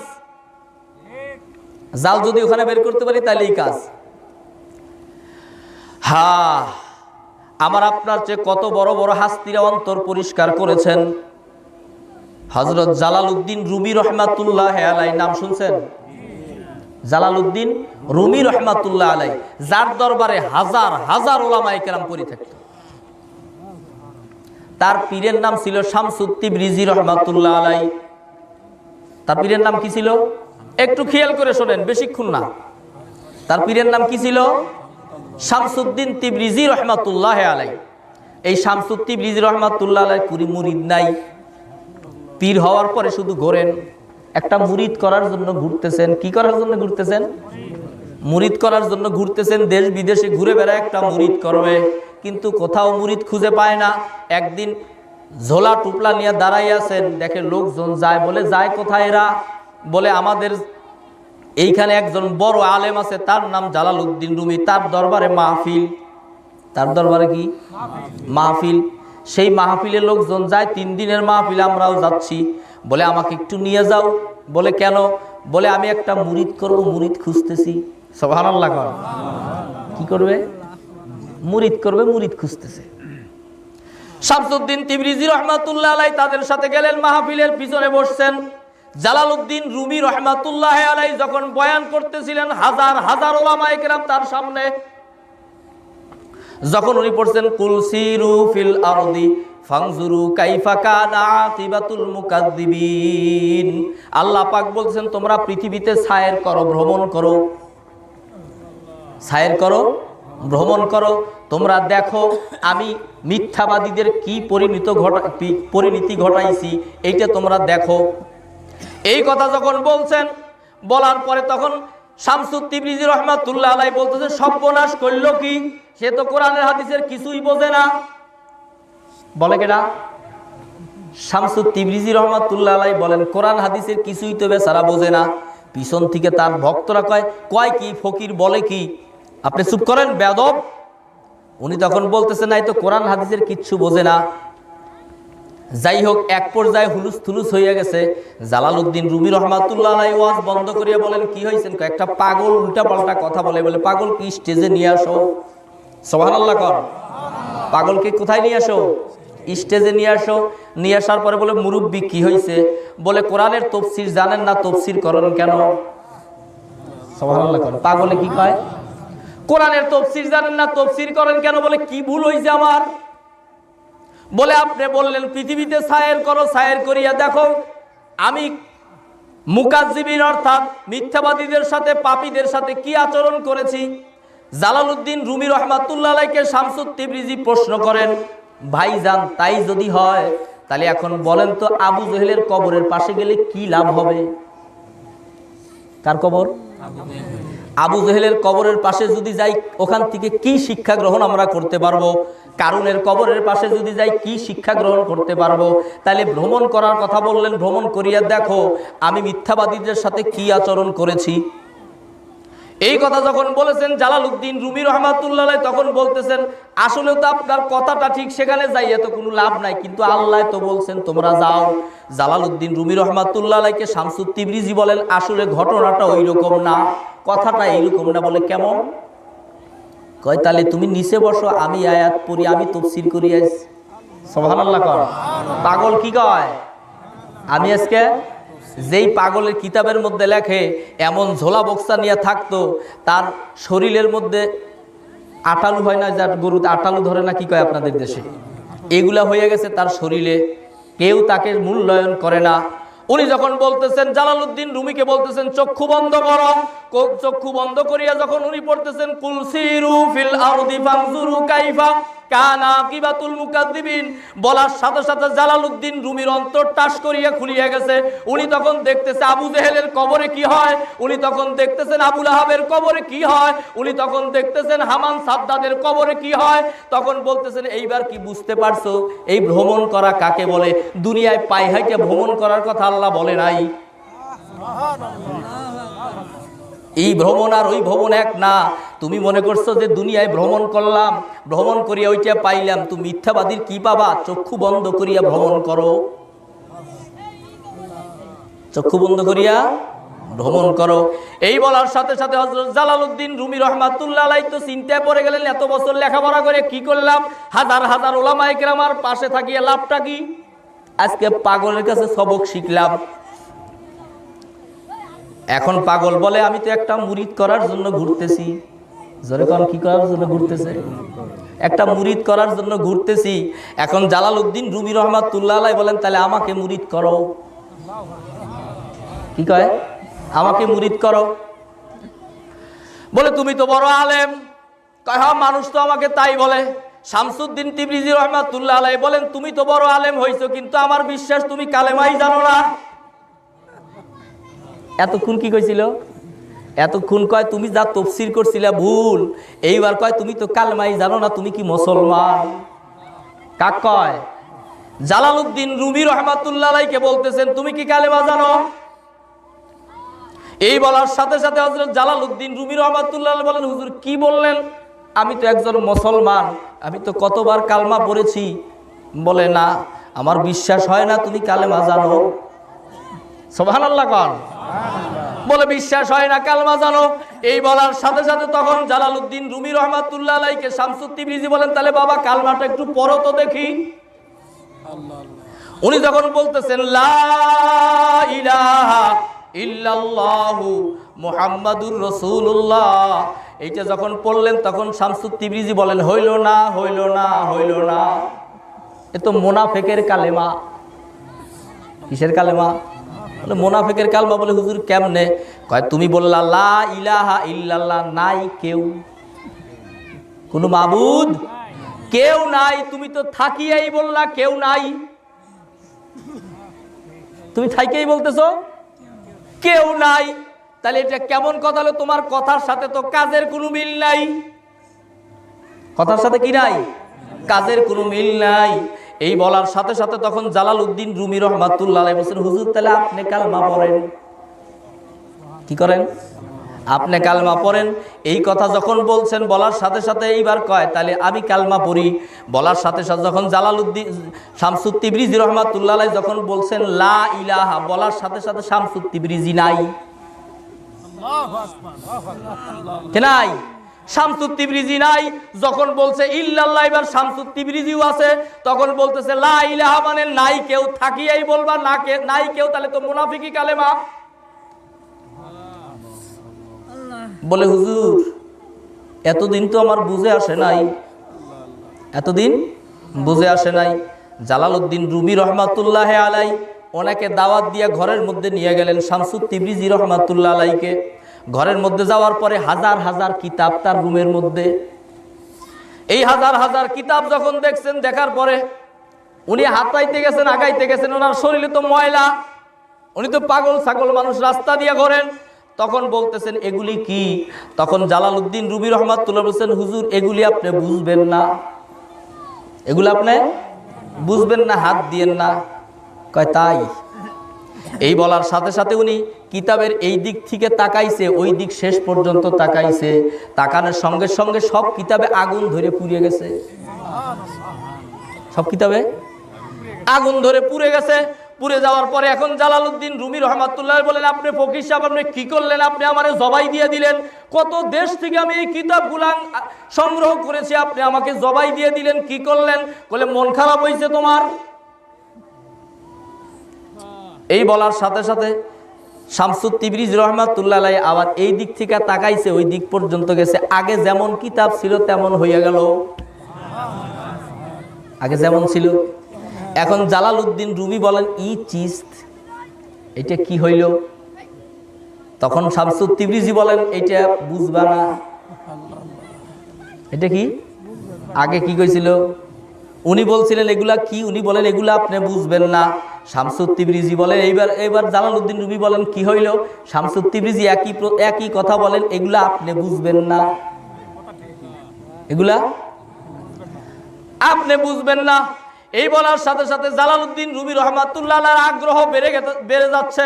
জাল যদি ওখানে বের করতে পারি তাহলেই কাজ। হ্যাঁ, আমার আপনার চেয়ে কত বড় বড় হাস্তিরা অন্তর পরিষ্কার করেছেন। হযরত জালালউদ্দিন রুমি রহমাতুল্লাহ আলাইহি, নাম শুনছেন? জালালউদ্দিন রুমি রহমাতুল্লাহ আলাইহি, যার দরবারে হাজার হাজার উলামায়ে কেরাম পড়ে থাকত। তার পীরের নাম ছিল শামসুত তিবরিজি রহমাতুল্লাহ আলাইহি। তার পীরের নাম কি ছিল? একটু খেয়াল করে শোনেন, বেশিক্ষণ না। তার পীরের নাম কি ছিল? শামসুদ্দিন তিবরিজি রহমাতুল্লাহ আলাইহি। এই শামসুত তিবরিজি রহমাতুল্লাহ আলাইহি পুরি মুরিদ নাই। পীর হওয়ার পরে শুধু ঘোরেন, একটা মুরিদ করার জন্য ঘুরতেছেন। কি করার জন্য ঘুরতেছেন? মুরিদ করার জন্য ঘুরতেছেন। দেশ বিদেশে ঘুরে বেড়ায় একটা মুরিদ করবে, কিন্তু কোথাও মুরিদ খুঁজে পায় না। একদিন ঝোলা টুপলা নিয়ে দাঁড়াই আছেন, দেখে লোকজন যায়, বলে যায় কোথায় এরা? বলে আমাদের এইখানে একজন বড় আলেম আছে, তার নাম জালালউদ্দিন রুমি, তার দরবারে মাহফিল। তার দরবারে কি মাহফিল? সেই মাহফিলে লোকজন যায়, 3 দিনের মাহফিলে আমরাও যাচ্ছি। বলে আমাকে একটু নিয়ে যাও। বলে কেন? বলে আমি একটা মুরিদ করব, মুরিদ খুঁজতেছি। সুবহানাল্লাহ। কি করবে? মুরিদ করবে, মুরিদ খুঁজতেছে। শামসুদ্দিন তিবরিজি রহমাতুল্লাহ আলাইহি তাদের সাথে গেলেন, মাহফিলের পিছনে বসছেন। জালালউদ্দিন রুমি রহমাতুল্লাহ আলাইহি যখন বয়ান করতেছিলেন, হাজার হাজার উলামায়ে কেরাম তার সামনে, যখন উনি পড়ছেন কুল সিরু ফিল আরদি ফানজুরু কাইফা কানা আকিবাতুল মুকাদ্দিবিন, আল্লাহ পাক বলছেন তোমরা পৃথিবীতে সায়ের করো, ভ্রমণ করো। সায়ের করো ভ্রমণ করো, তোমরা দেখো আমি মিথ্যাবাদীদের কি পরিণতি ঘটাইছি, এইটা তোমরা দেখো। এই কথা যখন বলছেন, বলার পরে তখন শামসুত তিবরিজি রহমাতুল্লাহ আলাইহি বলতেছে সর্বনাশ করলো কি, সে তো কোরআনের হাদিসের কিছুই বোঝে না। বলে কেনা শামসুত তিবরিজি রহমাতুল্লাহ আলাইহি বলেন কোরআন হাদিসের কিছুই তো বেচারা বোঝে না। পিছন থেকে তার ভক্তরা কয় কি ফকির বলে কি, আপনি চুপ করেন বেয়াদব। উনি তখন বলতেছেন না, এই তো কোরআন হাদিসের কিচ্ছু বোঝে না। যাই হোক, এক পর্যায়ে হুলুস থুলুস হয়ে গেছে। জালালউদ্দিন রুমি রহমাতুল্লাহ আলাইহি ওয়াজ বন্ধ করিয়া বলেন কি হয়েছেন, একটা পাগল উল্টা পাল্টা কথা বলে, পাগল কি স্টেজে নিয়ে আসো। সুবহানাল্লাহ কর। পাগলকে কোথায় নিয়ে আসো? স্টেজে নিয়ে আসো। নিয়ে আসার পরে বলে মুরব্বি কি হয়েছে, বলে কোরআনের তাফসীর জানেন না, তাফসীর করেন কেন? সুবহানাল্লাহ কর। পাগলে কি কয়, কোরআনের তাফসীর জানেন না, তাফসীর করেন কেন? বলে কি ভুল হয়েছে আমার? বলে আপনি বললেন পৃথিবীতে সায়ের করো, সায়ের করিয়া দেখো আমি মুকাজ্জিবিন অর্থাৎ মিথ্যাবাদীদের সাথে পাপীদের সাথে কি আচরণ করেছি। জালালউদ্দিন রুমি রহমাতুল্লাহ আলাইহিকে শামসুত তিবরিজি প্রশ্ন করেন, ভাইজান তাই যদি হয় তাহলে এখন বলেন তো আবু জেহেলের কবরের পাশে গেলে কি লাভ হবে? কার কবর? আবু জেহেলের কবরের পাশে যদি যাই ওখান থেকে কি শিক্ষা গ্রহণ আমরা করতে পারবো? কারুনের কবরের পাশে যদি যাই কি শিক্ষা গ্রহণ করতে পারবো? তাহলে ভ্রমণ করার কথা বললেন, ভ্রমণ করিয়া দেখো আমি মিথ্যাবাদীদের সাথে কি আচরণ করেছি। এই কথা যখন বলেছেন জালালউদ্দিন রুমি রহমাতুল্লাহ আলাইহি তখন বলতেছেন আসলে তো আপনার কথাটা ঠিক, সেখানে যাইয়া তো কোনো লাভ নাই, কিন্তু আল্লাহ তো বলছেন তোমরা যাও। জালালউদ্দিন রুমি রহমাতুল্লাহ আলাইহিকে শামসুত তিবরিজি বলেন আসলে ঘটনাটা ওই রকম না, কথাটা এইরকম না। বলে কেমন? কয় তাহলে তুমি নিচে বসো, আমি আয়াত পড়ি, আমি তাফসীর করি আইছি। সুবহানাল্লাহ কর। পাগল কি কয়, আমি আজকে যেই পাগলের কিতাবের মধ্যে লেখে এমন ঝোলা বক্সা নিয়ে থাকতো, তার শরীরের মধ্যে আটালু হয় না, যার গরুতে আটালু ধরে না, কি কয় আপনাদের দেশে, এগুলা হয়ে গেছে তার শরীরে, কেউ তাকে মূল্যায়ন করে না। উনি যখন বলতেছেন জালালউদ্দিন রুমিকে বলতেছেন চক্ষু বন্ধ করো, চক্ষু বন্ধ করিয়া যখন উনি পড়তেছেন কুল সিরু ফিল আরদি ফানজুরু কাইফা কানা আকিবাতুল মুকাদ্দিবিন, বলার সাথে সাথে জালালউদ্দিন রুমির অন্তর টাস করিয়া খুলিয়া গেছে। উনি তখন দেখতেছে আবু জেহেলের কবরে কি হয়, উনি তখন দেখতেছেন আবু লাহাবের কবরে কি হয়, উনি তখন দেখতেছেন হামান সাদ্দাদের কবরে কি হয়। তখন বলতেছেন এইবার কি বুঝতে পারছো এই ভ্রমণ করা কাকে বলে? দুনিয়ায় পাই হাইটা ভ্রমণ করার কথা আল্লাহ বলে নাই। এই ভ্রমণ আর ওই ভ্রমণ এক না। তুমি মনে করছো যে দুনিয়ায় ভ্রমণ করলাম, ভ্রমণ করিয়া ওইটা পাইলাম, তুমি মিথ্যাবাদীর কি পাবা? চক্ষু বন্ধ করিয়া ভ্রমণ করো, চক্ষু বন্ধ করিয়া ভ্রমণ করো। এই বলার সাথে সাথে হযরত জালালউদ্দিন রুমি রাহমাতুল্লাহ আলাইহি তো চিন্তায় পড়ে গেলেন, এত বছর লেখাপড়া করে কি করলাম, হাজার হাজার উলামায়ে কেরামের পাশে থাকিয়া লাভটা কি? আজকে পাগলের কাছে সবক শিখলাম। এখন পাগল বলে আমি তো একটা মুরিদ করার জন্য ঘুরতেছি। জোরে কোন কি করার জন্য ঘুরতেছে? একটা মুরিদ করার জন্য ঘুরতেছি। এখন জালালউদ্দিন রুমি রহমাতুল্লাহ আলাইহি বলেন তাহলে আমাকে মুরিদ করো। কি কয়? আমাকে মুরিদ করো। বলে তুমি তো বড় আলেম। কয় হ্যাঁ, মানুষ তো আমাকে তাই বলে। শামসুদ্দিন তিবরিজি রহমাতুল্লাহ আলাইহি বলেন তুমি তো বড় আলেম হইছো, কিন্তু আমার বিশ্বাস তুমি কালেমাই জানো না। এতক্ষণ কি কইছিল? এতক্ষণ কয় তুমি যা তাফসীর করছিলা ভুল, এইবার কয় তুমি তো কালেমাই জানো না, তুমি কি মুসলমান? কাক কয়? জালালউদ্দিন রুমি রহমাতুল্লাহ আলাইহিকে বলতেছেন তুমি কি কালেমা জানো? এই বলার সাথে সাথে হযরত জালালউদ্দিন রুমি রহমাতুল্লাহ আলাইহি বলেন হুজুর কি বললেন? আমি তো একজন মুসলমান, আমি তো কতবার কালমা পড়েছি। বলে না, আমার বিশ্বাস হয় না তুমি কালেমা জানো। সুবহানাল্লাহ কোন? বলে বিশ্বাস হয় না কালমা জানো। এই বলার সাথে সাথে তখন জালালউদ্দিন রুমি রহমাতুল্লাহ আলাইহিকে শামসুত তিবরিজি বলেন তাহলে বাবা কালমাটা একটু পড়ো তো দেখি। উনি যখন বলতেছেন লা ইলাহা ইল্লাল্লাহু মুহাম্মাদুর রাসূলুল্লাহ, এইটা যখন পড়লেন তখন শামসুত তিবরিজি বলেন হইল না, হইল না, হইল না, এ তো মুনাফিকের কালেমা। কিসের কালেমা? বলে মুনাফিকের কালেমা। বলে হুজুর কেমনে? কয় তুমি বললা লা ইলাহা ইল্লাল্লাহ, নাই কেউ। কোনো মাবুদ কেউ নাই। তুমি তো থাকিয়াই বললা কেউ নাই, তুমি থাইকেই বলতেছো কেউ নাই। তাহলে এটা কেমন কথা হলো? তোমার কথার সাথে তো কাজের কোনো মিল নাই। কথার সাথে কি নাই? কাজের কোনো মিল নাই। এই বলার সাথে সাথে তখন জালালউদ্দিন রুমি রহমাতুল্লাহ আলাইহি বলেন, হুজুর তাহলে আপনি কালমা পড়েন। কি করেন? আপনি কালমা পড়েন। এই কথা যখন বলছেন, বলার সাথে সাথে এইবার কয় তাহলে আমি কালমা পড়ি। বলার সাথে সাথে যখন জালালউদ্দিন শামসুত তিবরিজি রহমাতুল্লাহ আলাইহি যখন বলছেন লা ইলাহা, বলার সাথে সাথে শামসুত তিবরিজি নাই। কে নাই? শামসুত তিবরিজি নাই। যখন বলছে ইল্লাল্লাহ, এবার শামসুত তিবরিজিও আছে। তখন বলতেছে লা ইলাহা মানে নাই কেউ, থাকিয়াই বলবা না কে নাই কেউ, তাহলে তো মুনাফিকি কালেমা। বলে হুজুর এতদিন তো আমার বুঝে আসে নাই, এতদিন বুঝে আসে নাই। জালালউদ্দিন রুমি রহমাতুল্লাহ আলাই ওনাকে দাওয়াত দিয়ে ঘরের মধ্যে নিয়ে গেলেন শামসুত তিবরিজি রহমাতুল্লাহ আলাইকে। ঘরের মধ্যে যাওয়ার পরে হাজার হাজার কিতাব তার রুমের মধ্যে। এই হাজার হাজার কিতাব যখন দেখছেন, দেখার পরে উনি হাতাইতে গেছেন, আগাইতে গেছেন, ওনার শরীরে তো ময়লা, উনি তো পাগল ছাগল মানুষ, রাস্তা দিয়ে ঘোরেন। তখন বলতেছেন এগুলি কি? তখন জালালউদ্দিন রুমি রহমাতুল্লাহ বলছেন, হুজুর এগুলি আপনি বুঝবেন না, এগুলো আপনি বুঝবেন না, হাত দিয়েন না। কয় তাই? এই বলার সাথে সাথে উনি কিতাবের এই দিক থেকে তাকাইছে, ওই দিক শেষ পর্যন্ত তাকাইছে। তাকানোর সঙ্গে সঙ্গে সব কিতাবে আগুন ধরে পুড়ে গেছে। সব কিতাবে আগুন ধরে পুড়ে গেছে। পুড়ে যাওয়ার পরে এখন জালালউদ্দিন রুমি রহমাতুল্লাহ বলেন, আপনি ফকির সাহেব আপনি কি করলেন? আপনি আমারে জবাই দিয়ে দিলেন। কত দেশ থেকে আমি এই কিতাবগুলা সংগ্রহ করেছি, আপনি আমাকে জবাই দিয়ে দিলেন, কি করলেন? বলে মন খারাপ হয়েছে তোমার। এই বলার সাথে সাথে শামসুত তিবরিজি রহমাতুল্লাহ আলাইহি আবার এই দিক থেকে তাকাইছে, ওই দিক পর্যন্ত গেছে। আগে যেমন কিতাব ছিল তেমন হইয়া গেল, আগে যেমন ছিল। এখন জালালউদ্দিন রুমি বলেন ই চিস্ত, এটা কি হইল? তখন শামসুত তিবরিজি বলেন এটা বুঝবা না। এটা কি? আগে কি কইছিল? উনি বলছিলেন এগুলা কি? উনি বলেন এগুলা আপনি বুঝবেন না। শামসুত তিবরিজি বলেন এইবার জালালউদ্দিন রুমি বলেন কি হইল? শামসুত তিবরিজি একই কথা বলেন, এগুলা আপনি বুঝবেন না, এগুলা আপনি বুঝবেন না। এই বলার সাথে সাথে জালালউদ্দিন রুমি রহমাতুল্লাহ আলাইহির আগ্রহ বেড়ে যাচ্ছে।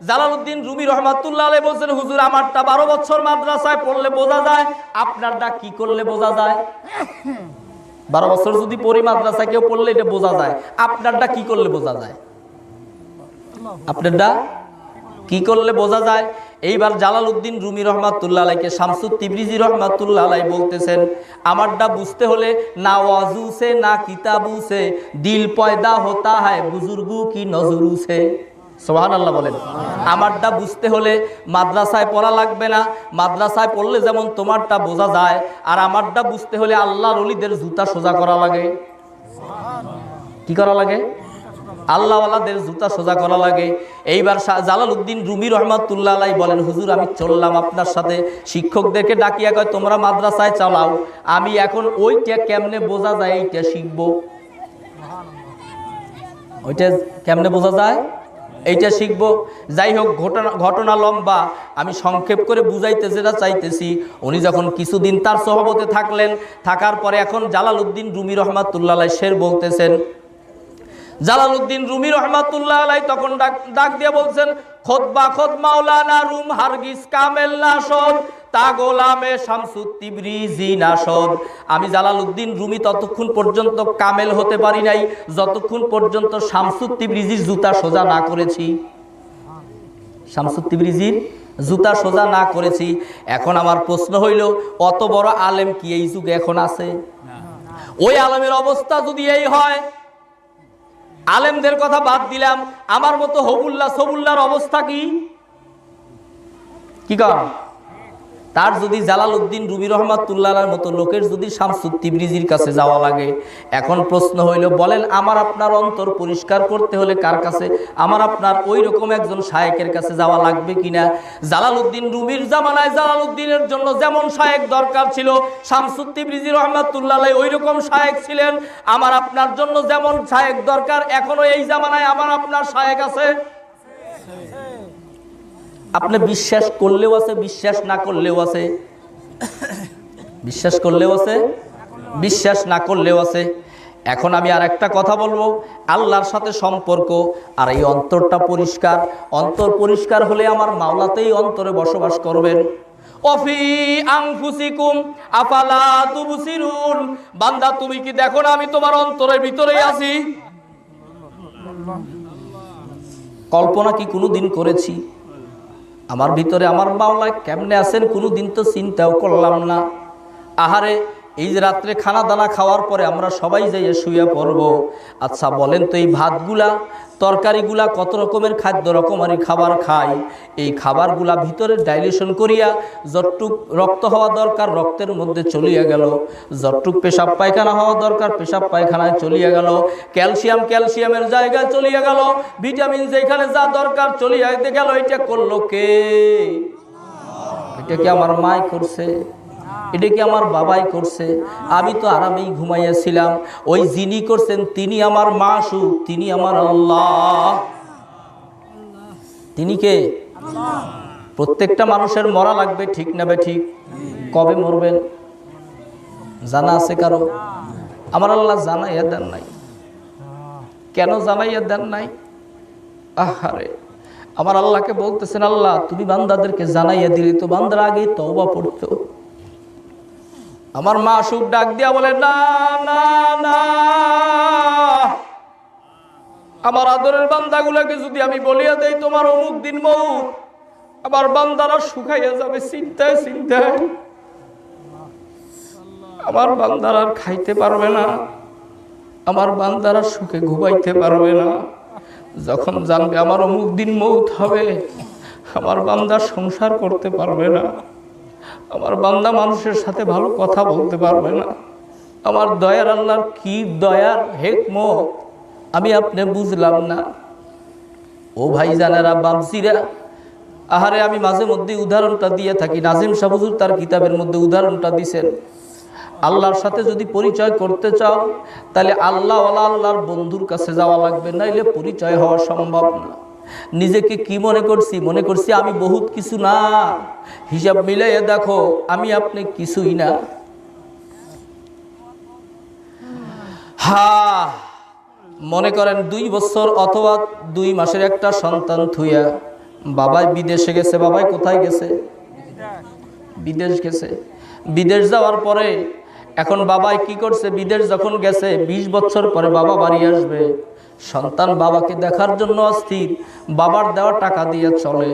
জালালউদ্দিন রুমি রহমাতুল্লাহ আলাইহি বলছেন, হুজুর আমারটা 12 বছর মাদ্রাসায় পড়লে বোঝা যায়, আপনারটা কি করলে বোঝা যায়? 12 বছর যদি পড়ি মাদ্রাসায় কেউ পড়লে এটা বোঝা যায়, আপনারটা কি করলে বোঝা যায়? আপনারটা কি করলে বোঝা যায়? এইবার জালালউদ্দিন রুমি রহমাতুল্লাহ আলাইকে শামসুত তিবরিজি রহমাতুল্লাহ আলাই বলতেছেন, আমারটা বুঝতে হলে না ওয়াজু সে না কিতাবু সে দিল পয়দা হোতা হয় বুজুর্গু কি নজরু সে। সুবহানাল্লাহ বলেন। আমারটা বুঝতে হলে মাদ্রাসায় পড়া লাগবে না, মাদ্রাসায় পড়লে যেমন তোমারটা বোঝা যায়, আর আমারটা বুঝতে হলে আল্লাহর ওলিদের জুতা সোজা করা লাগে। কি করা লাগে? আল্লাহওয়ালাদের জুতা সোজা করা লাগে। এইবার জালালউদ্দিন রুমি রহমাতুল্লাহ আলাইহি বলেন, হুজুর আমি চললাম আপনার সাথে। শিক্ষকদেরকে ডাকিয়া কয় তোমরা মাদ্রাসায় চালাও, আমি এখন ওইটা কেমনে বোঝা যায় এইটা শিখবো। ওইটা কেমনে বোঝা যায় এইটা শিখবো। যাই হোক, ঘটনা লম্বা, আমি সংক্ষেপ করে বুঝাইতে যেটা চাইতেছি, উনি যখন কিছুদিন তার সহবতে থাকলেন, থাকার পরে এখন জালালউদ্দিন রুমি রহমাতুল্লাহ আলাইহি শের বলতেছেন। জালালউদ্দিন রুমি রহমাতুল্লাহ আলাইহি তখন ডাক দিয়ে বলছেন, খোদ মাওলানা রুম হারগিজ কামেল নাশদ তা গোলামে শামসুত তিবরিজি নাশদ। আমি জালালউদ্দিন রুমি ততক্ষণ পর্যন্ত কামেল হতে পারি নাই যতক্ষণ পর্যন্ত শামসুত তিবরিজির জুতা সোজা না করেছি, শামসুত তিবরিজির জুতা সোজা না করেছি। এখন আমার প্রশ্ন হইল, অত বড় আলেম কি এই যুগে এখন আছে? ওই আলেমের অবস্থা যদি এই হয়, আলেমদের কথা বাদ দিলাম, আমার মতো হবুল্লাহ সবুল্লার অবস্থা কি? কি কারণ তার যদি জালালউদ্দিন রুমি রহমাতুল্লাহর মতো লোকের যদি শামসুত তিবরিজির কাছে যাওয়া লাগে, এখন প্রশ্ন হইল, বলেন আমার আপনার অন্তর পরিষ্কার করতে হলে কার কাছে? আমার আপনার ওই রকম একজন শায়েকের কাছে যাওয়া লাগবে কিনা? জালালউদ্দিন রুমির জামানায় জালালউদ্দিনের জন্য যেমন শায়েক দরকার ছিল, শামসুত তিবরিজি রহমাতুল্লাহ ওই রকম শায়েক ছিলেন। আমার আপনার জন্য যেমন শায়েক দরকার, এখনো এই জামানায় আমার আপনার শায়েক আছে। আপনি বিশ্বাস করলেও আছে, বিশ্বাস না করলেও আছে। বিশ্বাস করলেও আছে, বিশ্বাস না করলেও আছে। এখন আমি আর একটা কথা বলবো, আল্লাহর সাথে সম্পর্ক আর এই অন্তরটা পরিষ্কার। অন্তর পরিষ্কার হলে আমার মাওলাতেই অন্তরে বসবাস করবেন। অফি আনফুসিকুম আফালা তুবসিরুন, বান্দা তুমি কি দেখো না আমি তোমার অন্তরের ভিতরেই আছি? কল্পনা কি কোনোদিন করেছি আমার ভিতরে আমার মাওলা কেমনে আছেন? কোনোদিন তো চিন্তাও করলাম না। আহারে, এই যে রাত্রে খানা দানা খাওয়ার পরে আমরা সবাই যাইয়া শুয়ে পড়ব। আচ্ছা বলেন তো, এই ভাতগুলা তরকারিগুলা কত রকমের খাদ্য রকমারি খাবার খাই, এই খাবারগুলা ভিতরে ডাইলেশন করিয়া যতটুক রক্ত হওয়া দরকার রক্তের মধ্যে চলিয়া গেল, যতটুক পেশাব পায়খানা হওয়া দরকার পেশাব পায়খানায় চলিয়া গেল, ক্যালসিয়াম ক্যালসিয়ামের জায়গায় চলিয়া গেল, ভিটামিন যেখানে যা দরকার চলিয়া গেল। এটা করলো কে? এটা কি আমার মাই করছে? এটা কি আমার বাবাই করছে? আমি তো আরামেই ঘুমাইয়াছিলাম। ওই যিনি করছেন তিনি আমার মাসুক, তিনি আমার আল্লাহ। তিনি কে? প্রত্যেকটা মানুষের মরা লাগবে, ঠিক না বে ঠিক? কবে মরবেন জানা আছে কারো? আমার আল্লাহ জানাইয়া দেন নাই। কেন জানাইয়া দেন নাই? আহারে, আমার আল্লাহকে বলতেছেন, আল্লাহ তুমি বান্দাদেরকে জানাইয়া দিলে তো বান্দার আগে তওবা পড়তো। আমার মাসুক ডাক দিয়া বলে, না না না, আমার আদরের বান্দাগুলাকে যদি আমি বলিয়া দেই তোমার অমুক দিন মউত, আমার বান্দারা শুকাইয়া যাবে চিন্তায় চিন্তায়। আমার বান্দারা খাইতে পারবে না, আমার বান্দারা সুখে ঘুমাইতে পারবে না। যখন জানবে আমার অমুক দিন মউত হবে, আমার বান্দা সংসার করতে পারবে না, আমার বান্দা মানুষের সাথে ভালো কথা বলতে পারবে না। আমার দয়ার আল্লাহর কি দয়ার হিকমত আমি আপনি বুঝলাম না। ও ভাই জানেরা, বাবজিরা, আহারে আমি মাঝে মধ্যে উদাহরণটা দিয়ে থাকি। নাজিম শাহ হুজুর তার কিতাবের মধ্যে উদাহরণটা দিছেন। আল্লাহর সাথে যদি পরিচয় করতে চাও তাহলে আল্লাহওয়ালা আল্লাহর বন্ধুর কাছে যাওয়া লাগবে, নাইলে পরিচয় হওয়া সম্ভব না। নিজেকে কি মনে করছি? মনে করছি আমি বহুত কিছু না। হিসাব মিলাইয়া দেখো আমি আপনি কিছুই না। মনে করেন 2 বছর অথবা 2 মাসের একটা সন্তান থুইয়া বাবাই বিদেশে গেছে। বাবাই কোথায় গেছে? বিদেশ গেছে। বিদেশ যাওয়ার পরে এখন বাবাই কি করছে? বিদেশ যখন গেছে 20 বছর পরে বাবা বাড়ি আসবে। সন্তান বাবাকে দেখার জন্য অস্থির। বাবার দেওয়া টাকা দিয়ে চলে,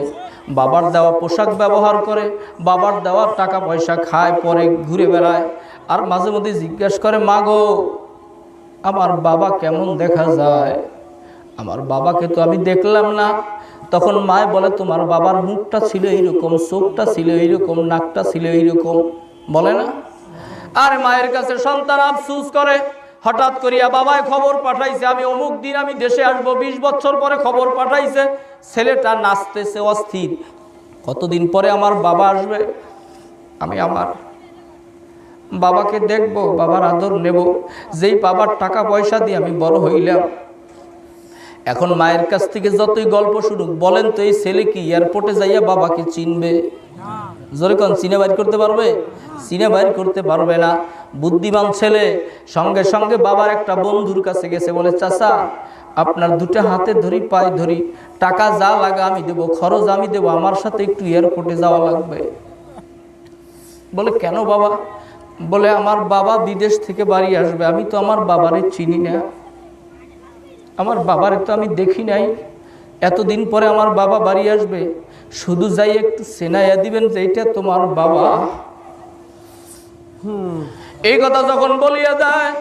বাবার দেওয়া পোশাক ব্যবহার করে, বাবার দেওয়া টাকা পয়সা খায়, পরে ঘুরে বেড়ায়। আর মাঝে মধ্যে জিজ্ঞাসা করে, মা গো আমার বাবা কেমন দেখা যায়? আমার বাবাকে তো আমি দেখলাম না। তখন মায় বলে, তোমার বাবার মুখটা ছিল এইরকম, চোখটা ছিল এইরকম, নাকটা ছিল এইরকম, বলে না? আর মায়ের কাছে সন্তান আফসোস করে। হঠাৎ করিয়া বাবায় খবর পাঠাইছে আমি অমুক দিন আমি দেশে আসবো। 20 বছর পরে খবর পাঠাইছে। ছেলেটা নাচতেছে অস্থির, কতদিন পরে আমার বাবা আসবে, আমি আমার বাবাকে দেখবো, বাবার আদর নেব, যেই বাবার টাকা পয়সা দিয়ে আমি বড় হইলাম। এখন মায়ের কাছ থেকে যতই গল্প শুনুক, বলেন তো এই ছেলে কি এয়ারপোর্টে যাইয়া বাবাকে চিনবে? জোরে কোন, চিনে বাইর করতে পারবে? চিনে বাইর করতে পারবে না। বুদ্ধিমান ছেলে সঙ্গে সঙ্গে বাবার একটা বন্ধুর কাছে গেছে, বলে চাচা আপনার 2টা হাতে ধরি, পায়ে ধরি, টাকা যা লাগে আমি দেব, খরচ আমি দেব, আমার সাথে একটু এয়ারপোর্টে যাওয়া লাগবে। বলে কেন বাবা? বলে আমার বাবা বিদেশ থেকে বাড়ি আসবে, আমি তো আমার বাবারে চিনি না, আমার বাবারে তো আমি দেখি নাই, এতদিন পরে আমার বাবা বাড়ি আসবে, শুধু যাই একটু সেনাইয়া দিবেন যে এটা তোমার বাবা। এই কথা যখন বলিয়া যায়,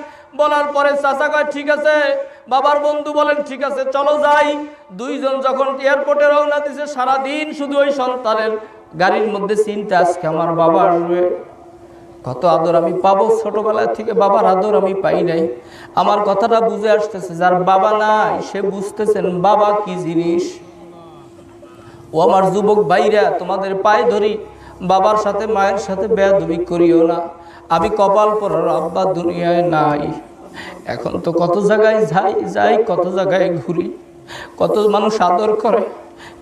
বলার পরে চাচা কয় ঠিক আছে। বাবার বন্ধু বলেন ঠিক আছে চলো যাই। 2 জন যখন এয়ারপোর্টে রওনা দিছে, সারাদিন শুধু ওই সন্তানের গাড়ির মধ্যে চিন্তা আজকে আমার বাবা আসবে, কত আদর আমি পাবো। ছোটবেলা থেকে বাবার আদর আমি পাই নাই। আমার কথাটা বুঝে আসতেছে, যার বাবা নাই সে বুঝতেছেন বাবা কি জিনিস। ও আমার যুবক ভাইরা, তোমাদের পায়ে ধরি, বাবার সাথে মায়ের সাথে বেয়াদবি করিও না। আমি কপাল পরার আব্বা দুনিয়ায় নাই। এখন তো কত জায়গায় যাই কত জায়গায় ঘুরি, কত মানুষ আদর করে,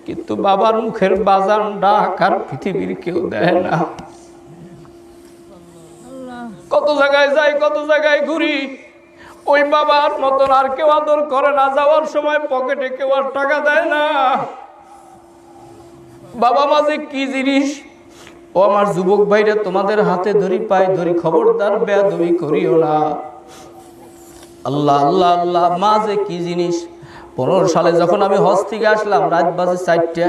কিন্তু বাবার মুখের বাজান ডাক আর পৃথিবীর কেউ দেয় না। কত জায়গায় যাই কত জায়গায় ঘুরি, ওই বাবার মতন আর কেউ আদর করে না। যাওয়ার সময় পকেটে কেউ আর টাকা দেয় না। বাবা মাঝে কি জিনিস। ও আমার যুবক ভাইরা, তোমাদের হাতে ধরি পায়ে ধরি, খবরদার বেয়াদবি করিও না। আল্লাহ আল্লাহ আল্লাহ, মা যে কি জিনিস। 15 সালে যখন আমি হজ থেকে আসলাম, রাত বাজে 4টা,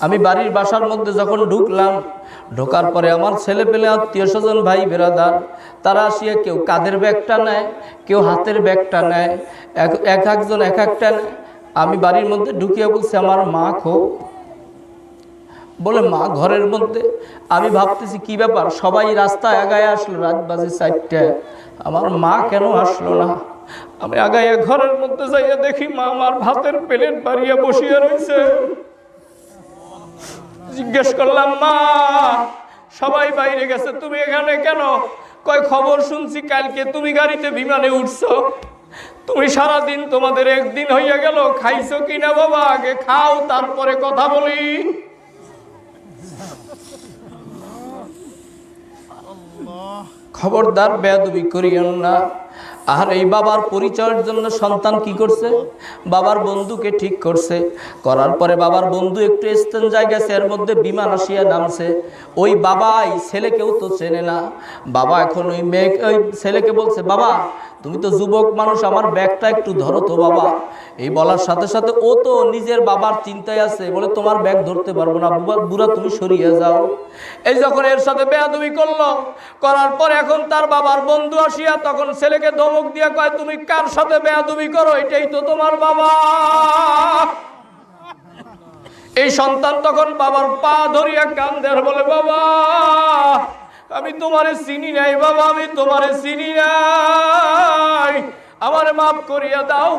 আমি বাড়ির বাসার মধ্যে যখন ঢুকলাম, ঢোকার পরে আমার ছেলে পেলে আত্মীয় স্বজন ভাই বেরাদার তারা আসিয়া কেউ কাঁধের ব্যাগটা নেয়, কেউ হাতের ব্যাগটা নেয়, একজন এক একটা নেয়। আমি বাড়ির মধ্যে ঢুকিয়ে বলছি আমার মা খো, বলে মা ঘরের মধ্যে। আমি ভাবতেছি কি ব্যাপার, সবাই রাস্তায় আগায় আসলো, রাত বাজে 4টা, আমার মা কেন আসলো না। আমি আগাইয়া ঘরের মধ্যে যাইয়া দেখি মা আমার ভাতের প্লেট বাড়িয়া বসিয়া রয়েছে। জিজ্ঞেস করলাম, মা সবাই বাইরে গেছে, তুমি এখানে কেন? কয় খবর শুনছি কালকে তুমি গাড়িতে বিমানে উঠছো, তুমি সারাদিন, তোমাদের একদিন হইয়া গেল, খাইছো কিনা বাবা? আগে খাও তারপরে কথা বলি। খবরদার বেয়াদবি করিয়েন না। আর এই বাবার পরিচয়ের জন্য সন্তান কি করছে, বাবার বন্ধুকে ঠিক করছে, করার পরে বাবার বন্ধু একটু স্টেঞ্জায় গেছে, এর মধ্যে বিমান আসিয়া নামছে। ওই বাবাই ছেলেকেও তো চেনে না। বাবা এখন ওই মেয়ে ওই ছেলেকে বলছে, বাবা তুমি তো যুবক মানুষ, আমার ব্যাগটা একটু ধরো তো বাবা। এই বলার সাথে সাথে ও তো নিজের বাবার চিন্তায় আছে, বলে তোমার ব্যাগ ধরতে পারবো না বুড়া, তুমি সরিয়ে যাও। এই যখন এর সাথে বেয়াদবি করলো, করার পর এখন তার বাবার বন্ধু আসিয়া তখন ছেলেকে ধমক দিয়া কয়, তুমি কার সাথে বেয়াদবি করো, এটাই তো তোমার বাবা। এই সন্তান তখন বাবার পা ধরিয়া কান্দে আর বলে, বাবা আমি তোমারে চিনি নাই বাবা, আমি তোমারে চিনি নাই, আমারে মাফ করিয়া দাও।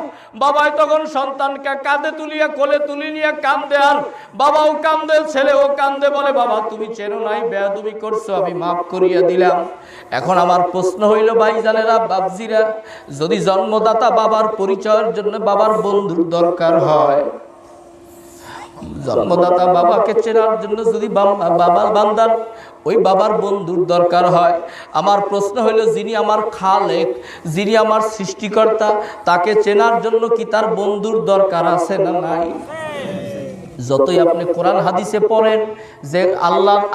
বাবাই তখন সন্তানকে কাঁধে তুলিয়া কোলে তুলি নিয়ে কান্দে, আর বাবাও কান্দে, ছেলেও কান্দে, বলে বাবা তুমি চেনো নাই, বেয়াদবি করছো, আমি মাফ করিয়া দিলাম। এখন আমার প্রশ্ন হইল, ভাইজানেরা বাবজিরা, যদি জন্মদাতা বাবার পরিচয়ের জন্য বাবার বন্ধুর দরকার হয়, জন্মদাতা বাবাকে চেনার জন্য যদি বাবার বান্দার ওই বাবার বন্ধুর দরকার হয়, আমার প্রশ্ন হইল, যিনি আমার খালেক, যিনি আমার সৃষ্টিকর্তা, তাকে চেনার জন্য কি তার বন্ধুর দরকার আছে না নাই? যতই আপনি কোরআন হাদিসে পড়েন যে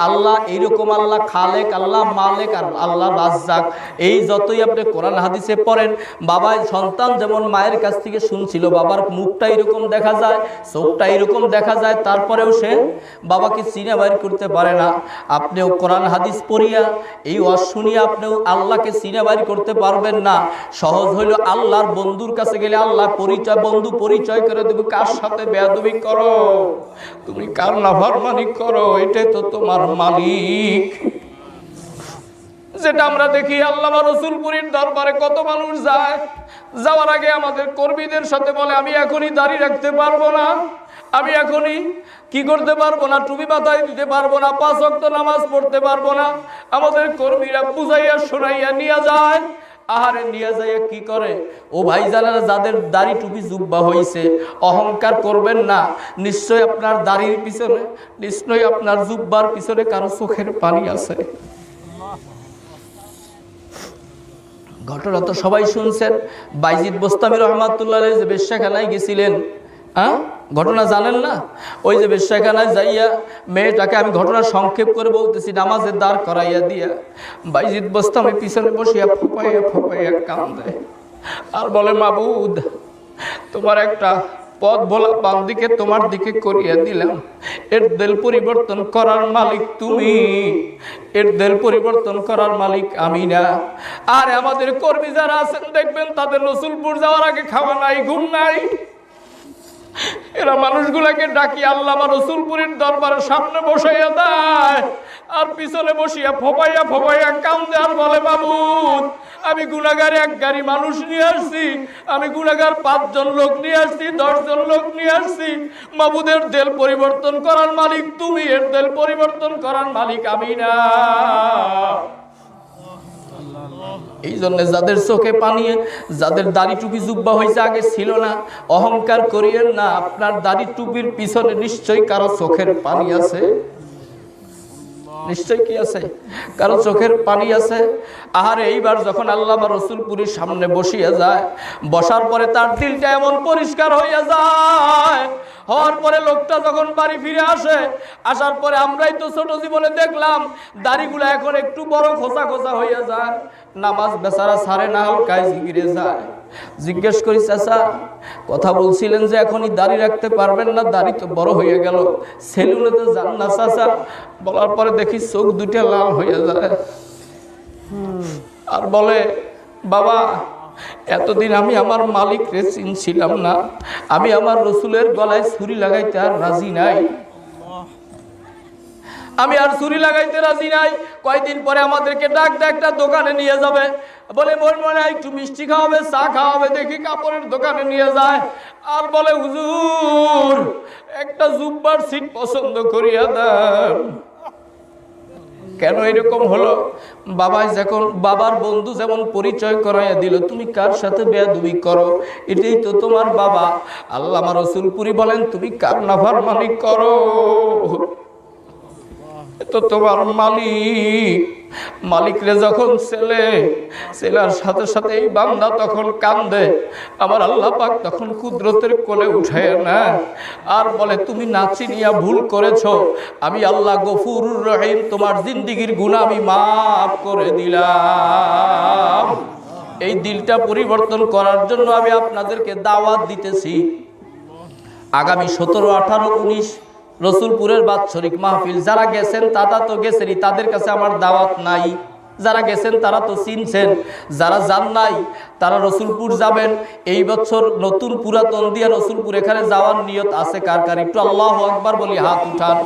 আল্লাহ এইরকম, আল্লাহ খালেক, আল্লাহ মালেক, আর আল্লাহ রাজ্জাক, এই যতই আপনি কোরআন হাদিসে পড়েন, বাবার সন্তান যেমন মায়ের কাছ থেকে শুনছিল, বাবার মুখটা এরকম দেখা যায়, চোখটা এরকম দেখা যায়, তারপরেও সে বাবাকে চিনে বাইর করতে পারে না। আপনিও কোরআন হাদিস পড়িয়া এই ওয়াজ শুনিয়া আপনিও আল্লাহকে চিনে বাইর করতে পারবেন না। সহজ হইল আল্লাহর বন্ধুর কাছে গেলে আল্লাহ পরিচয়, বন্ধু পরিচয় করে দেবে, কার সাথে বেয়াদবি করো, তুমি কার নাফরমানি করো, এটাই তো তোমার মালিক। যেটা আমরা দেখি আল্লামা রসুলপুরীর দরবারে কত মানুষ যায়, যাওয়ার আগে আমাদের কর্মীদের সাথে বলে, আমি এখনই দাড়ি রাখতে পারবো না, আমি এখনই কি করতে পারবো না, টুপি মাথায় দিতে পারবো না, 5 ওয়াক্ত নামাজ পড়তে পারবো না। আমাদের কর্মীরা বুঝাইয়া শোনাইয়া নিয়ে যায়। আহারে নিয়ে যায় কি করে, ও ভাই জানেন, যাদের দাড়ি টুপি জুব্বা হয়েছে, অহংকার করবেন না, নিশ্চয় আপনার দাড়ির পিছনে, নিশ্চয়ই আপনার জুব্বার পিছনে কারো চোখের পানি আছে। ঘটনা তো সবাই শুনছেন, বাইজিদ বোস্তামি রহমাতুল্লাহ যে বেশ্যাখানায় গেছিলেন, ঘটনা জানেন না? ওই যে বেশ্যাখানায় যাইয়া মেয়েটাকে, আমি ঘটনা সংক্ষেপ করে বলতেছি, নামাজের দাঁড় করাইয়া দিয়া বাইজিদ বোস্তামি পিছনে বসিয়া ফোপাইয়া কান্দে আর বলে, মাবুদ তোমার একটা পথ ভোলা বান্দিকে তোমার দিকে করিয়া দিলাম, এর দিল পরিবর্তন করার মালিক তুমি, এর দিল পরিবর্তন করার মালিক আমি না। আর আমাদের কর্মী যারা আছেন দেখবেন, তাদের রসুলপুর যাওয়ার আগে খাওয়া নাই, ঘুম নাই, এরা মানুষগুলাকে ডাকি আল্লামা রসুলপুরীর দরবারের সামনে বসাইয়া দেয়, আর পিছনে বসিয়া ফোপাইয়া ফোপাইয়া কান্দে আর বলে, মাবুদ আমি গুনাহগার এক গাড়ি মানুষ নিয়ে আসছি, আমি গুনাহগার 5 জন লোক নিয়ে আসছি, 10 জন লোক নিয়ে আসছি। মাবুদের দিল পরিবর্তন করার মালিক তুমি, এর দিল পরিবর্তন করার মালিক আমি না। এই জন্য যাদের চোখে পানি, যাদের দাড়ি টুপি জুব্বা হয়েছে আগে ছিল না, অহংকার করিয়েন না। আপনার দাড়ি টুপির পিছনে নিশ্চয়ই কারো চোখের পানি আছে, নিশ্চয় কি আছে, কারো চোখের পানি আছে। আহারে এইবার যখন আল্লামা রসুলপুরীর সামনে বসিয়া যায়, বসার পরে তার দিলটা এমন পরিষ্কার হইয়া যায়, হওয়ার পরে লোকটা যখন বাড়ি ফিরে আসে, আসার পরে আমরাই তো ছোট জীবনে দেখলাম দাড়িগুলো এখন একটু বড় খোঁচা খোঁচা হইয়া যায়, নামাজ বেচারা সারে না, হালকায় জিগিরে যায়। জিজ্ঞেস করি, চাচা কথা বলছিলেন যে এখনই দাড়ি রাখতে পারবেন না, দাড়ি তো বড় হয়ে গেল, সেলুনে তো যান না চাচা। বলার পরে দেখি চোখ দুইটা লাল হয়ে যায়, আর বলে, বাবা এতদিন আমি আমার মালিক রে চিনছিলাম না, আমি আমার রসুলের গলায় ছুরি লাগাইতে আর রাজি নাই, আমি আর ছুরি লাগাইতে রাজি নাই। কয়দিন পরে আমাদেরকে ডাক একটা দোকানে নিয়ে যাবে, বলে মনে হয় একটু মিষ্টি খাওয়াবে, চা খাওয়াবে, দেখি কাপড়ের দোকানে নিয়ে যায়, আর বলে হুজুর একটা জুব্বার সিট পছন্দ করিয়া দেন। কেন এরকম হলো? বাবাই যখন বাবার বন্ধু যেমন পরিচয় করাইয়া দিল, তুমি কার সাথে বেয়াদবি করো, এটাই তো তোমার বাবা। আল্লামা রসুলপুরী বলেন, তুমি কার নাফরমানি করো, তো তোমার মালিক। মালিকরে যখন ছেলের সাথে সাথে এই বান্দা তখন কান্দে, আমার আল্লাহ পাক তখন কুদরতের কোলে উঠায় না, আর বলে, তুমি না চিনিয়া ভুল করেছো, আমি আল্লাহ গফুরুর রহিম, তোমার জিন্দিগির গুনাহ আমি মাফ করে দিলাম। এই দিলটা পরিবর্তন করার জন্য আমি আপনাদেরকে দাওয়াত দিতেছি। আগামী 17, 18, 19 রসুলপুরের বাৎসরিক মাহফিল, যারা গেছেন তারা তো গেছেনই, তাদের কাছে আমার দাওয়াত নাই। যারা গেছেন তারা তো চিনছেন, যারা যান নাই তারা রসুলপুর যাবেন। এই বছর নতুন পুরাতন দিয়া রসুলপুর এখানে যাওয়ার নিয়ত আছে কার কার? একটু আল্লাহু আকবার বলি, হাত উঠান।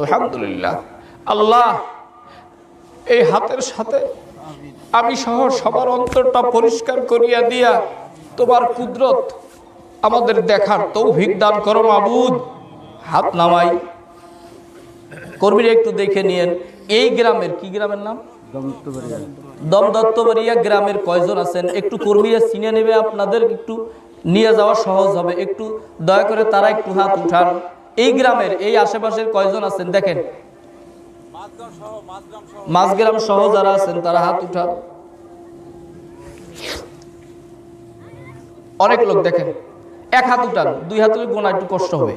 আলহামদুলিল্লাহ। আল্লাহ এই হাতের সাথে আমি সহ সবার অন্তরটা পরিষ্কার করিয়া দিয়া তোমার কুদরত আমাদের দেখার তৌফিক দান করো মাবুদ। হাত নামাই, কর্মীরা একটু দেখে নিয়েন। এই গ্রামের, কি গ্রামের নাম? দমদত্তবাড়িয়া গ্রামের কয়জন আছেন? একটু কর্মীরা চিনে নেবে, আপনাদের একটু নিয়ে যাওয়া সহজ হবে। একটু দয়া করে তারা একটু হাত উঠান। এই গ্রামের, এই আশেপাশের কয়জন আছেন দেখেন, মাঝগ্রাম সহ যারা আছেন তারা হাত উঠান। অনেক লোক দেখেন, এক হাত উঠান, 2 হাত গোনা একটু কষ্ট হবে।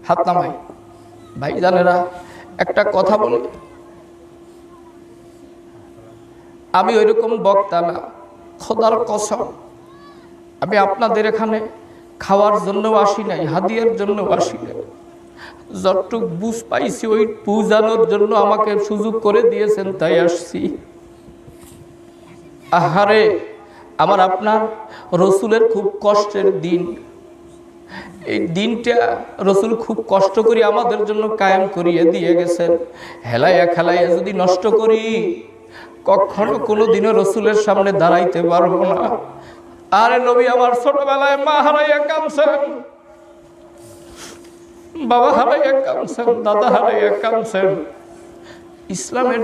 হাত নামাই। ভাই জানেরা, একটা কথা বলি, আমি ওইরকম বক্তা না, খোদার কসম। আমি আপনাদের এখানে খাওয়ার জন্য আসি নাই, হাদিয়ার জন্য আসি নাই। যতটুক বুঝ পাইছি ওই বুঝানোর জন্য আমাকে সুযোগ করে দিয়েছেন, তাই আসছি। আহারে আমার আপনার রসুলের খুব কষ্টের দিন। এই দিনটা রসুল খুব কষ্ট করে আমাদের জন্য কায়েম করিয়ে দিয়ে গেছেন। হেলাইয়া খেলাইয়া যদি নষ্ট করি, কখনো কোনোদিনও রসুলের সামনে দাঁড়াইতে পারবো না। আরে নবী আমার ছোটবেলায় মা হারাইয়া কাঁদছেন, বাবা হারাইয়া কাঁদছেন, দাদা হারাইয়া কাঁদছেন। ইসলামের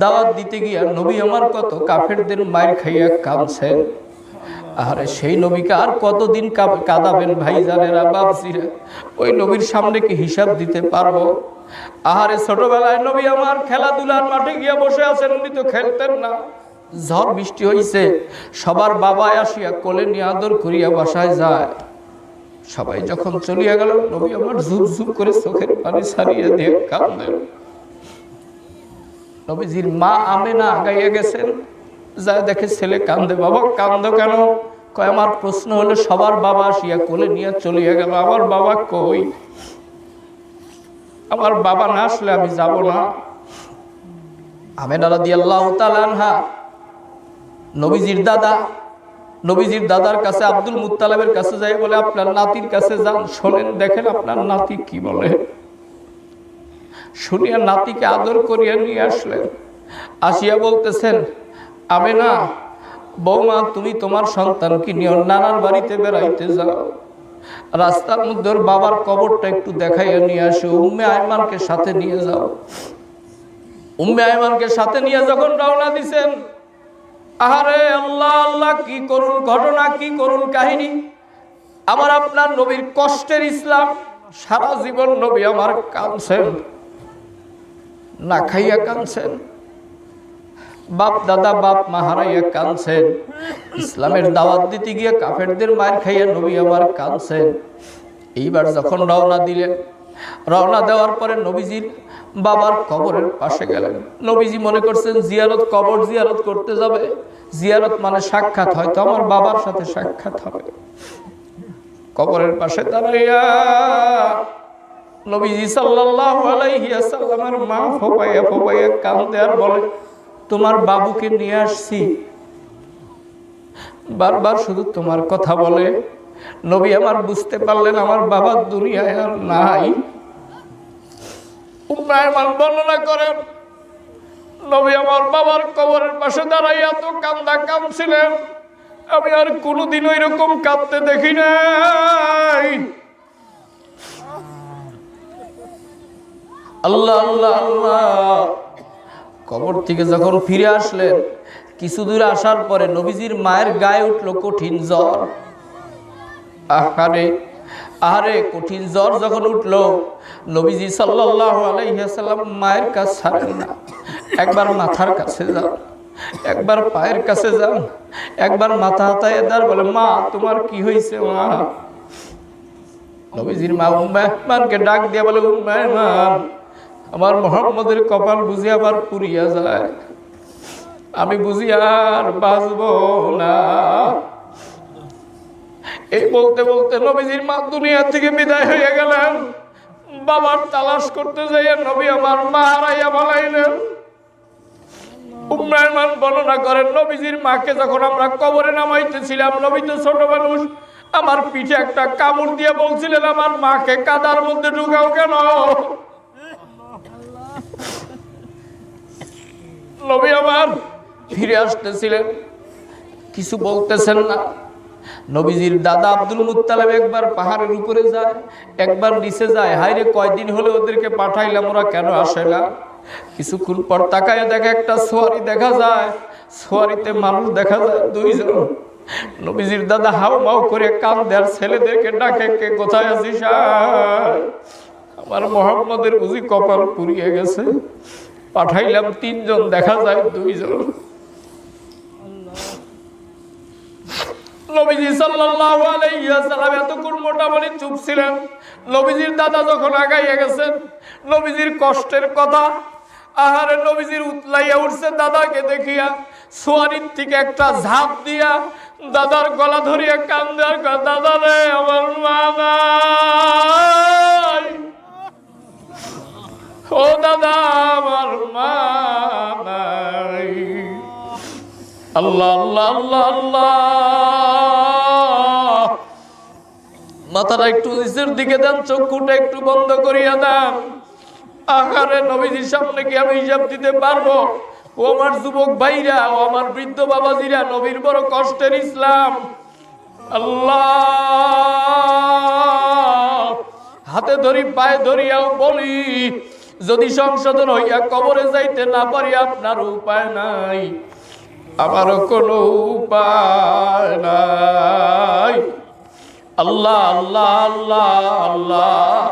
দাওয়াত দিতে গিয়া নবী আমার কত কাফেরদের মায়ের খাইয়া কাঁদছেন। আরে সেই নবীকে আর কতদিন কাঁদাবেন ভাইজানেরা, বাপজিরা? ওই নবীর সামনে কি হিসাব দিতে পারবো? আহারে ছোটবেলায় নবী আমার খেলাধুলার মাঠে গিয়া বসে আছেন, উনি তো খেলতেন না। ঝড় বৃষ্টি হইছে, সবার বাবা আসিয়া কোলে নিয়ে আদর করিয়া বাসায় যায়। সবাই যখন চলিয়া গেল, নবী আমার ঝুপ ঝুপ করে চোখের পানি ছাড়িয়ে দিয়ে কাঁদেন। নবীজির মা আমেনা আগাইয়া গেছেন, যা দেখে ছেলে কান্দে। বাবা কান্দো কেন? কয় আমার প্রশ্ন হলো, সবার বাবা আসিয়া কোলে নিয়ে চলিয়া গেল, আমার বাবা কই? আমার বাবা না আসলে আমি যাব না। আমেনা রাদিয়াল্লাহু তাআলা আনহা নবীজির দাদার কাছে আব্দুল মুত্তালিবের কাছে যাই বলে, আপনার নাতির কাছে যান, শোনেন দেখেন আপনার নাতি কি বলে। শুনিয়া নাতিকে আদর করিয়া নিয়ে আসলেন। আসিয়া বলতেছেন, আমেনা বৌমা, তুমি তোমার সন্তানকে নিয়ে নানার বাড়িতে বেড়াইতে যাও, রাস্তার মধ্যে ওর বাবার কবরটা একটু দেখাইয়া নিয়ে আসো, উম্মে আয়মানকে সাথে নিয়ে যাও। উম্মে আয়মানকে সাথে নিয়ে যখন রওনা দিছেন, আহারে আল্লাহ আল্লাহ, কি করুন ঘটনা, কি করুন কাহিনী। আমার আপনার নবীর কষ্টের ইসলাম, সারা জীবন নবী আমার কাঁদছেন, না খাইয়া কাঁদছেন, বাপ দাদা বাপ মা হারাইয়া কাঁদছেন, ইসলামের দাওয়াত দিতে গিয়ে কাফেরদের মার খাইয়া নবী আমার কাঁদছেন। এইবার যখন রওনা দিলেন, রওনা দেওয়ার পরে নবীজির বাবার কবরের পাশে গেলেন। নবীজি মনে করছেন জিয়ারত, কবর জিয়ারত করতে যাবে, জিয়ারত মানে সাক্ষাৎ, হয়তো আমার বাবার সাথে সাক্ষাৎ হবে। কবরের পাশে দাঁড়াইয়া নবীজি সাল্লাল্লাহু আলাইহি ওয়াসাল্লামের মা ফোপাইয়া ফোপাইয়া কাঁদে আর বলে, তোমার বাবুকে নিয়ে আসছি, বারবার শুধু তোমার কথা বলে। নবী আমার বুঝতে পারলেন আমার বাবা দুনিয়ায় আর নাই। উম্মে আয়মান বর্ণনা করেন, নবী আমার বাবার কবরের পাশে দাঁড়াইয়া তো কাঁদছিলেন, আমি আর কোনোদিন এরকম কাঁদতে দেখি নাই। আল্লাহ আল্লাহ আল্লাহ। কবর থেকে যখন ফিরে আসলেন, কিছু দূর আসার পরে নবীজির মায়ের গায়ে উঠলো কঠিন জ্বর। আহারে কঠিন জ্বর যখন উঠলো, নবীজি সাল্লাল্লাহু আলাইহি ওয়াসাল্লাম মায়ের কাছ ছাড়েন না। একবার মাথার কাছে যান, একবার পায়ের কাছে যান, একবার মাথা হাতায় দাঁড় বলে, মা তোমার কি হয়েছে মা? নবীজির মা উম্মে আয়মানকে ডাক দিয়ে বলে, উম্মে আয়মান, আমার মুহাম্মদের কপাল বুঝি আবার পুড়িয়া যায়, আমি বুঝি আর বাঁচব না। এই বলতে বলতে নবীজির মা দুনিয়া থেকে বিদায় হয়ে গেলেন। বাবার তালাশ করতে যাইয়া নবী আমার মা হারাইয়া বলাইলেন। উম্মে আয়মান বর্ণনা করেন, নবীজির মাকে যখন আমরা কবরে নামাইতেছিলাম, নবী তো ছোট মানুষ, আমার পিঠে একটা কামড় দিয়ে বলছিলেন, আমার মাকে কাদার মধ্যে ঢুকাও কেন? নবী আমার ফিরে আসতেছিলেন, কিছু বলতেছেন না। নবীজির দাদা আব্দুল মুত্তালিব একবার পাহাড়ের উপরে যায়, একবার নিচে যায়। হায়রে কয়দিন হলে ওদেরকে পাঠাইলাম, ওরা কেন আসে না? কিছুক্ষণ পর তাকায় দেখে একটা সোয়ারি দেখা যায়, সোয়ারিতে মানুষ দেখা যায় দুইজন। নবীজির দাদা হাও মাও করে কাঁদে আর ছেলেদেরকে ডাকে, কে কোথায় আছিস? আমার মুহাম্মদের বুঝি কপাল পুড়িয়ে গেছে, পাঠাইলাম তিনজন, দেখা যায় দুইজন। নবীজি সাল্লাল্লাহু আলাইহি ওয়াসাল্লাম এতক্ষণ মোটামুটি চুপ ছিলেন। নবীজির দাদা যখন আগাইয়া গেছেন, নবীজির কষ্টের কথা, আহারে নবীজির উতলাইয়া উঠছে দাদাকে দেখিয়া, সোয়ারির থেকে একটা ঝাঁপ দিয়া দাদার গলা ধরিয়া কান্দে আর কয়, দাদা রে আমার মা নাই, ও দাদা আমার মা নাই। আল্লাহ আল্লাহ আল্লাহ আল্লাহ। মাথাটা একটু নিচের দিকে দেন, চক্ষুটা একটু বন্ধ করিয়া দেন। আহারে নবীজির সামনে কি আমি হিসাব দিতে পারবো? ও আমার যুবক ভাইরা, ও আমার বৃদ্ধ বাবাজিরা, নবীর বড় কষ্টের ইসলাম। আল্লাহ হাতে ধরি পায়ে ধরিয়াও বলি, যদি সংশোধন হইয়া কবরে যাইতে না পারি, আপনার উপায় নাই, আমারও কোনো উপায় নাই। আল্লাহ আল্লাহ আল্লাহ আল্লাহ।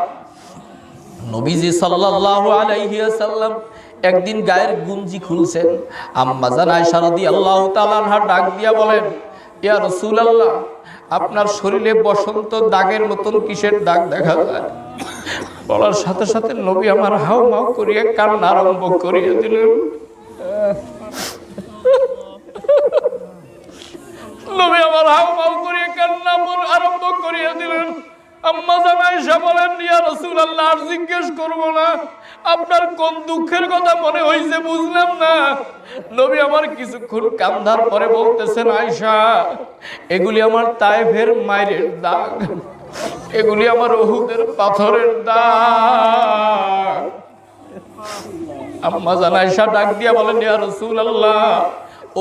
নবীজি সাল্লাল্লাহু আলাইহি ওয়াসাল্লাম একদিন গায়ের গুঞ্জি খুলছেন। আম্মা জান আয়েশা রাদিয়াল্লাহু তাআলা আনহা ডাক দিয়া বলেন, ইয়া রাসূলুল্লাহ, আপনার শরীরে বসন্ত দাগের মতন কিসের দাগ দেখা যায়? বলার সাথে সাথে নবী আমার হাও মাও করিয়া কান্না আরম্ভ করিয়া দিলেন। নবী আমার হাও মাও করিয়া কান্না আরম্ভ করিয়া দিলেন। আম্মা জান আয়েশা বলেন, ইয়া রাসূলুল্লাহ, আর জিজ্ঞেস করব না, আপনার কোন দুঃখের কথা মনে হইছে বুঝলাম না। নবী আমার কিছুক্ষণ কান্দার পরে বলতেছেন, আয়েশা, এগুলি আমার তায়েফের মায়ের দাগ, এগুলি আমার উহুদের পাথরের দাগ। আম্মা জান আয়েশা ডাক দিয়া বলেন, ইয়া রাসূলুল্লাহ,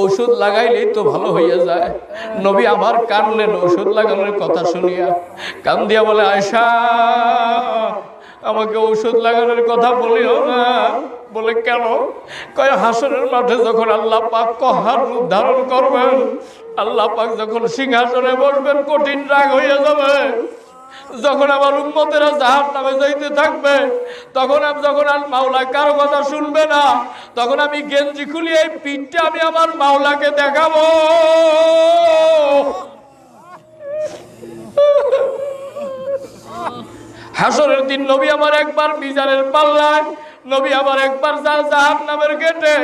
ঔষধ লাগাইলেই তো ভালো হইয়া যায়। নবী আবার কানলেন ঔষধ লাগানোর কথা শুনিয়া। কান দিয়া বলে, আয়েশা, আমাকে ঔষধ লাগানোর কথা বলিও না। বলে, কেন? কয়, হাসরের মাঠে যখন আল্লাহ পাক কহার রূপ ধারণ করবেন, আল্লাহ পাক যখন সিংহাসনে বসবেন, কঠিন রাগ হইয়া যাবে। যখন আমার উম্মতেরা জাহান্নামে যাইতে থাকবে, তখন মাওলা কারো কথা শুনবে না, তখন আমি গেঞ্জি খুলি এই পিঠটা আমি আমার মাওলাকে দেখাবো। হাসরের দিন নবী আমার একবার মিজানের পাল্লায়, নবী আমার একবার জাহান্নামের গেটে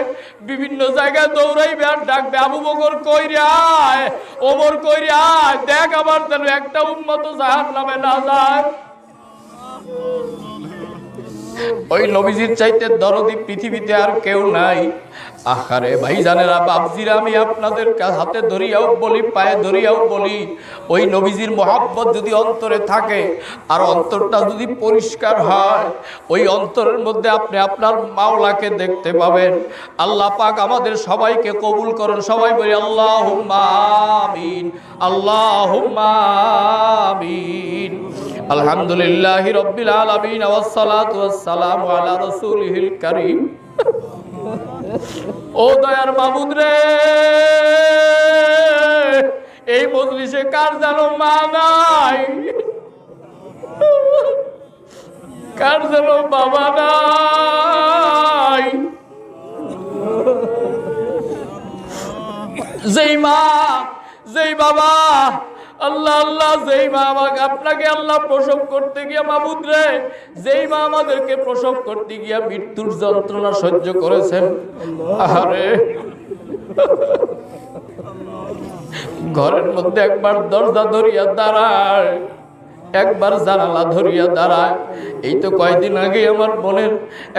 বিভিন্ন জায়গায় দৌড়াইবে আর ডাকবে, আবু বকর কই রে আয়, ওমর কই রে আয়, দেখ আমার যেন একটা উম্মত জাহান্নামে না যায়। ওই নবীজির চাইতে দরদি পৃথিবীতে আর কেউ নাই। আহারে ভাইজানেরা, বাপজিরা, আমি আপনাদের হাতে ধরিয়াও বলি, পায়ে ধরিয়াও বলি, ওই নবীজির মহব্বত যদি অন্তরে থাকে আর অন্তরটা যদি পরিষ্কার হয়, ওই অন্তরের মধ্যে আপনি আপনার মাওলাকে দেখতে পাবেন। আল্লাহ পাক আমাদের সবাইকে কবুল করেন। সবাই বলি আল্লাহুম্মা আমিন, আল্লাহুম্মা আমিন। আলহামদুলিল্লাহি রাব্বিল আলামিন ওয়াস সালাতু ওয়াস সালামু আলা রাসূলিহিল কারীম। ও দয়ার মাবুদ রে, এই মজলিসে কার যেন মা নাই, কার যেন বাবা নাই। যেই মা, যেই বাবা, আল্লাহ আল্লাহ, যেই মা আমাকে আপনাকে আল্লাহ প্রসব করতে গিয়া, মাবুদ রে, যেই মা আমাদেরকে প্রসব করতে গিয়া মৃত্যুর যন্ত্রণা সহ্য করেছেন, আরে ঘরের মধ্যে একবার দরজা ধরিয়া দাঁড়ায়, একবার জানালা ধরিয়া দাঁড়ায়। এই তো কয়দিন আগে আমার বোনের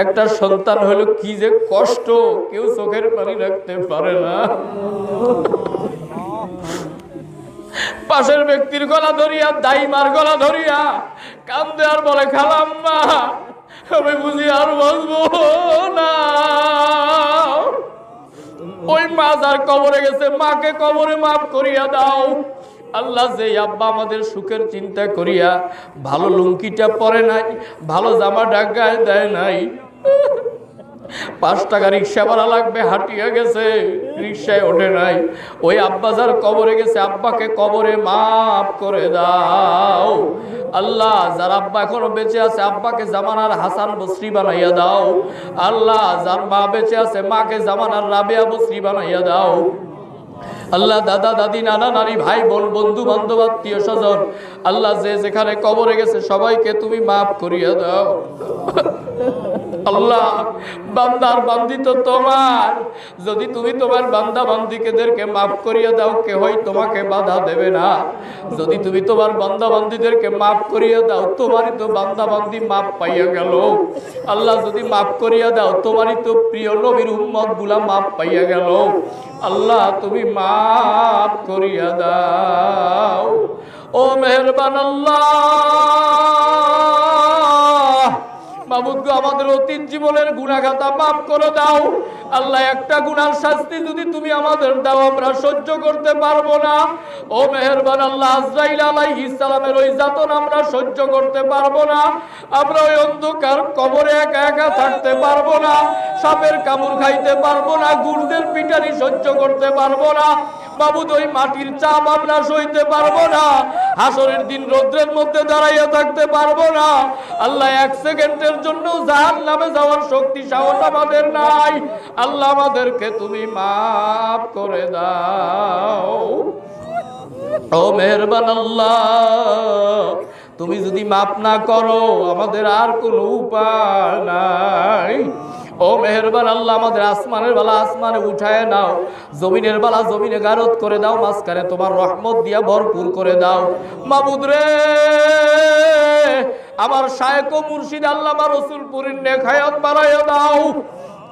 একটা সন্তান হলো, কি যে কষ্ট, কেউ চোখের পানি রাখতে পারে না। পাশের ব্যক্তির গলা ধরিয়া, দাইমার গলা ধরিয়া কান্দে আর বলে, খালাম্মা, আমি বুঝি আর বসবো না। ওই মা যার কবরে গেছে, মাকে কবরে মাফ করিয়া দাও। আল্লাহ, যে আব্বা আমাদের সুখের চিন্তা করিয়া ভালো লুঙ্কিটা পরে নাই, ভালো জামাটা গায়ে দেয় নাই, 5 টাকা রিক্সা ভাড়া লাগবে, হাঁটিয়া গেছে, রিক্সায় ওঠে নাই, ওই আব্বা যার কবরে গেছে, আব্বাকে কবরে মাফ করে দাও। আল্লাহ, যার আব্বা এখনো বেঁচে আছে, আব্বাকে জামানার হাসান বসরি বানাইয়া দাও। আল্লাহ, যার মা বেঁচে আছে, মাকে জামানার রাবেয়া বসরি বানাইয়া দাও। আল্লাহ, দাদা দাদি, নানা নানি, ভাই বোন, বন্ধু বান্ধব, আত্মীয় স্বজন, আল্লাহ, যে যেখানে কবরে গেছে সবাইকে তুমি মাফ করিয়া দাও। আল্লাহ, বান্দার বান্দি তো তোমার, যদি তুমি তোমার বান্দা বান্দিকেদেরকে মাফ করিয়া দাও, কেহই তোমাকে বাধা দেবে না। যদি তুমি তোমার বান্দা বান্দিদেরকে মাফ করিয়া দাও, তোমারই তো বান্দা বান্দি মাফ পাইয়া গেল। আল্লাহ, যদি মাফ করিয়া দাও, তোমারই তো প্রিয় নবীর উম্মত গুলা মাফ পাইয়া গেল। আল্লাহ, তুমি মাফ করিয়া দাও। ও মেহেরবান আল্লাহ, মাবুদ গো, আমাদের অতীত জীবনের গুনাহ খাতা মাফ করে দাও। আল্লাহ, একটা গুনার শাস্তি যদি তুমি আমাদের দাও, আমরা সহ্য করতে পারবো না। ও মেহেরবান আল্লাহ, আজরাইল আলাইহিস সালামের ওই যাতনা আমরা সহ্য করতে পারবো না। আমরা ওই অন্ধকার কবরে একা একা থাকতে পারবো না, সাপের কামড় খাইতে পারবো না, গুরদের পিটানি সহ্য করতে পারবো না। মাবুদ, ওই মাটির চাপ আমরা সইতে পারবো না। হাসরের দিন রৌদ্রের মধ্যে দাঁড়াইয়া থাকতে পারবো না। আল্লাহ, 1 সেকেন্ডের জন্য জাহান্নামে যাওয়ার শক্তি সাহস আমাদের নাই। আল্লাহ, আমাদেরকে তুমি মাফ করে দাও। ও মেহেরবান আল্লাহ, তুমি যদি মাফ না করো, আমাদের আর কোনো উপায় নাই। ও মেহেরবান আল্লাহ, আমাদের আসমানের বালা আসমানে উঠায় নাও, জমিনের বালা জমিনে গারত করে দাও, মাঝখানে তোমার রহমত দিয়া ভরপুর করে দাও। মাবুদ রে, আমার শায়েখ ও মুর্শিদ আল্লামা রসুলপুরীর নেক হায়াত বাড়াইয়া দাও,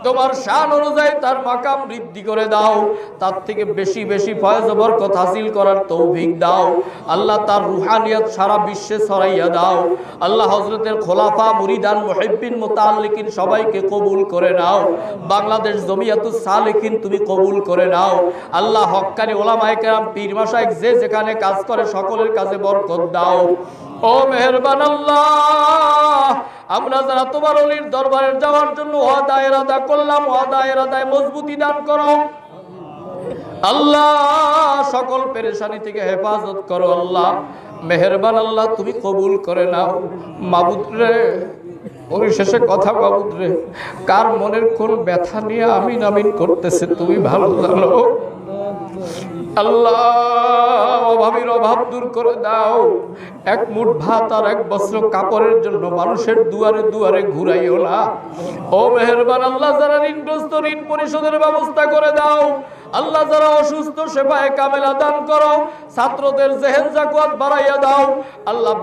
তোমার শান অনুযায়ী তার মাকাম বৃদ্ধি করে দাও, তার থেকে বেশি বেশি ফয়েজ ও বরকত হাসিল করার তৌফিক দাও। আল্লাহ তার রুহানিয়ত সারা বিশ্বে ছড়াইয়া দাও। আল্লাহ হযরতের খোলাফা মুরিদান মুহিব্বিন মুতাআল্লিকিন সবাইকে কবুল করে নাও। বাংলাদেশ জমিয়াতুস সালেকিন তুমি কবুল করে নাও। আল্লাহ হক্কানি ওলামায়ে কেরাম পীর মাশায়েখ যে যেখানে কাজ করে সকলের কাছে বরকত দাও। ও মেহেরবান আল্লাহ, আমরা যারা তোমার ওলির দরবারে যাওয়ার জন্য ওয়াদা ইরাদা করলাম, ওয়াদা ইরাদায় মজবুতি দান করো আল্লাহ। সকল পেরেশানি থেকে হেফাজত করো আল্লাহ। মেহেরবান আল্লাহ, তুমি কবুল করে নাও। মাবুদ রে, পরিশেষে কথা মাবুদ রে, কার মনের কোন ব্যথা নিয়ে আমিন আমিন করতেছে তুমি ভালো জানো আল্লাহ। অভাবীর অভাব দূর করে দাও। এক মুঠ ভাত আর এক বস্ত্র কাপড়ের জন্য মানুষের দুয়ারে দুয়ারে ঘুরাইও না। ও মেহেরবান আল্লাহ, যারা ঋণগ্রস্ত ঋণ পরিশোধের ব্যবস্থা করে দাও আল্লাহ। যারা অসুস্থ সেবায় কামেলা দান করো। ছাত্রদের জেহেন জাকুয়াত বাড়াইয়া দাও আল্লাহ।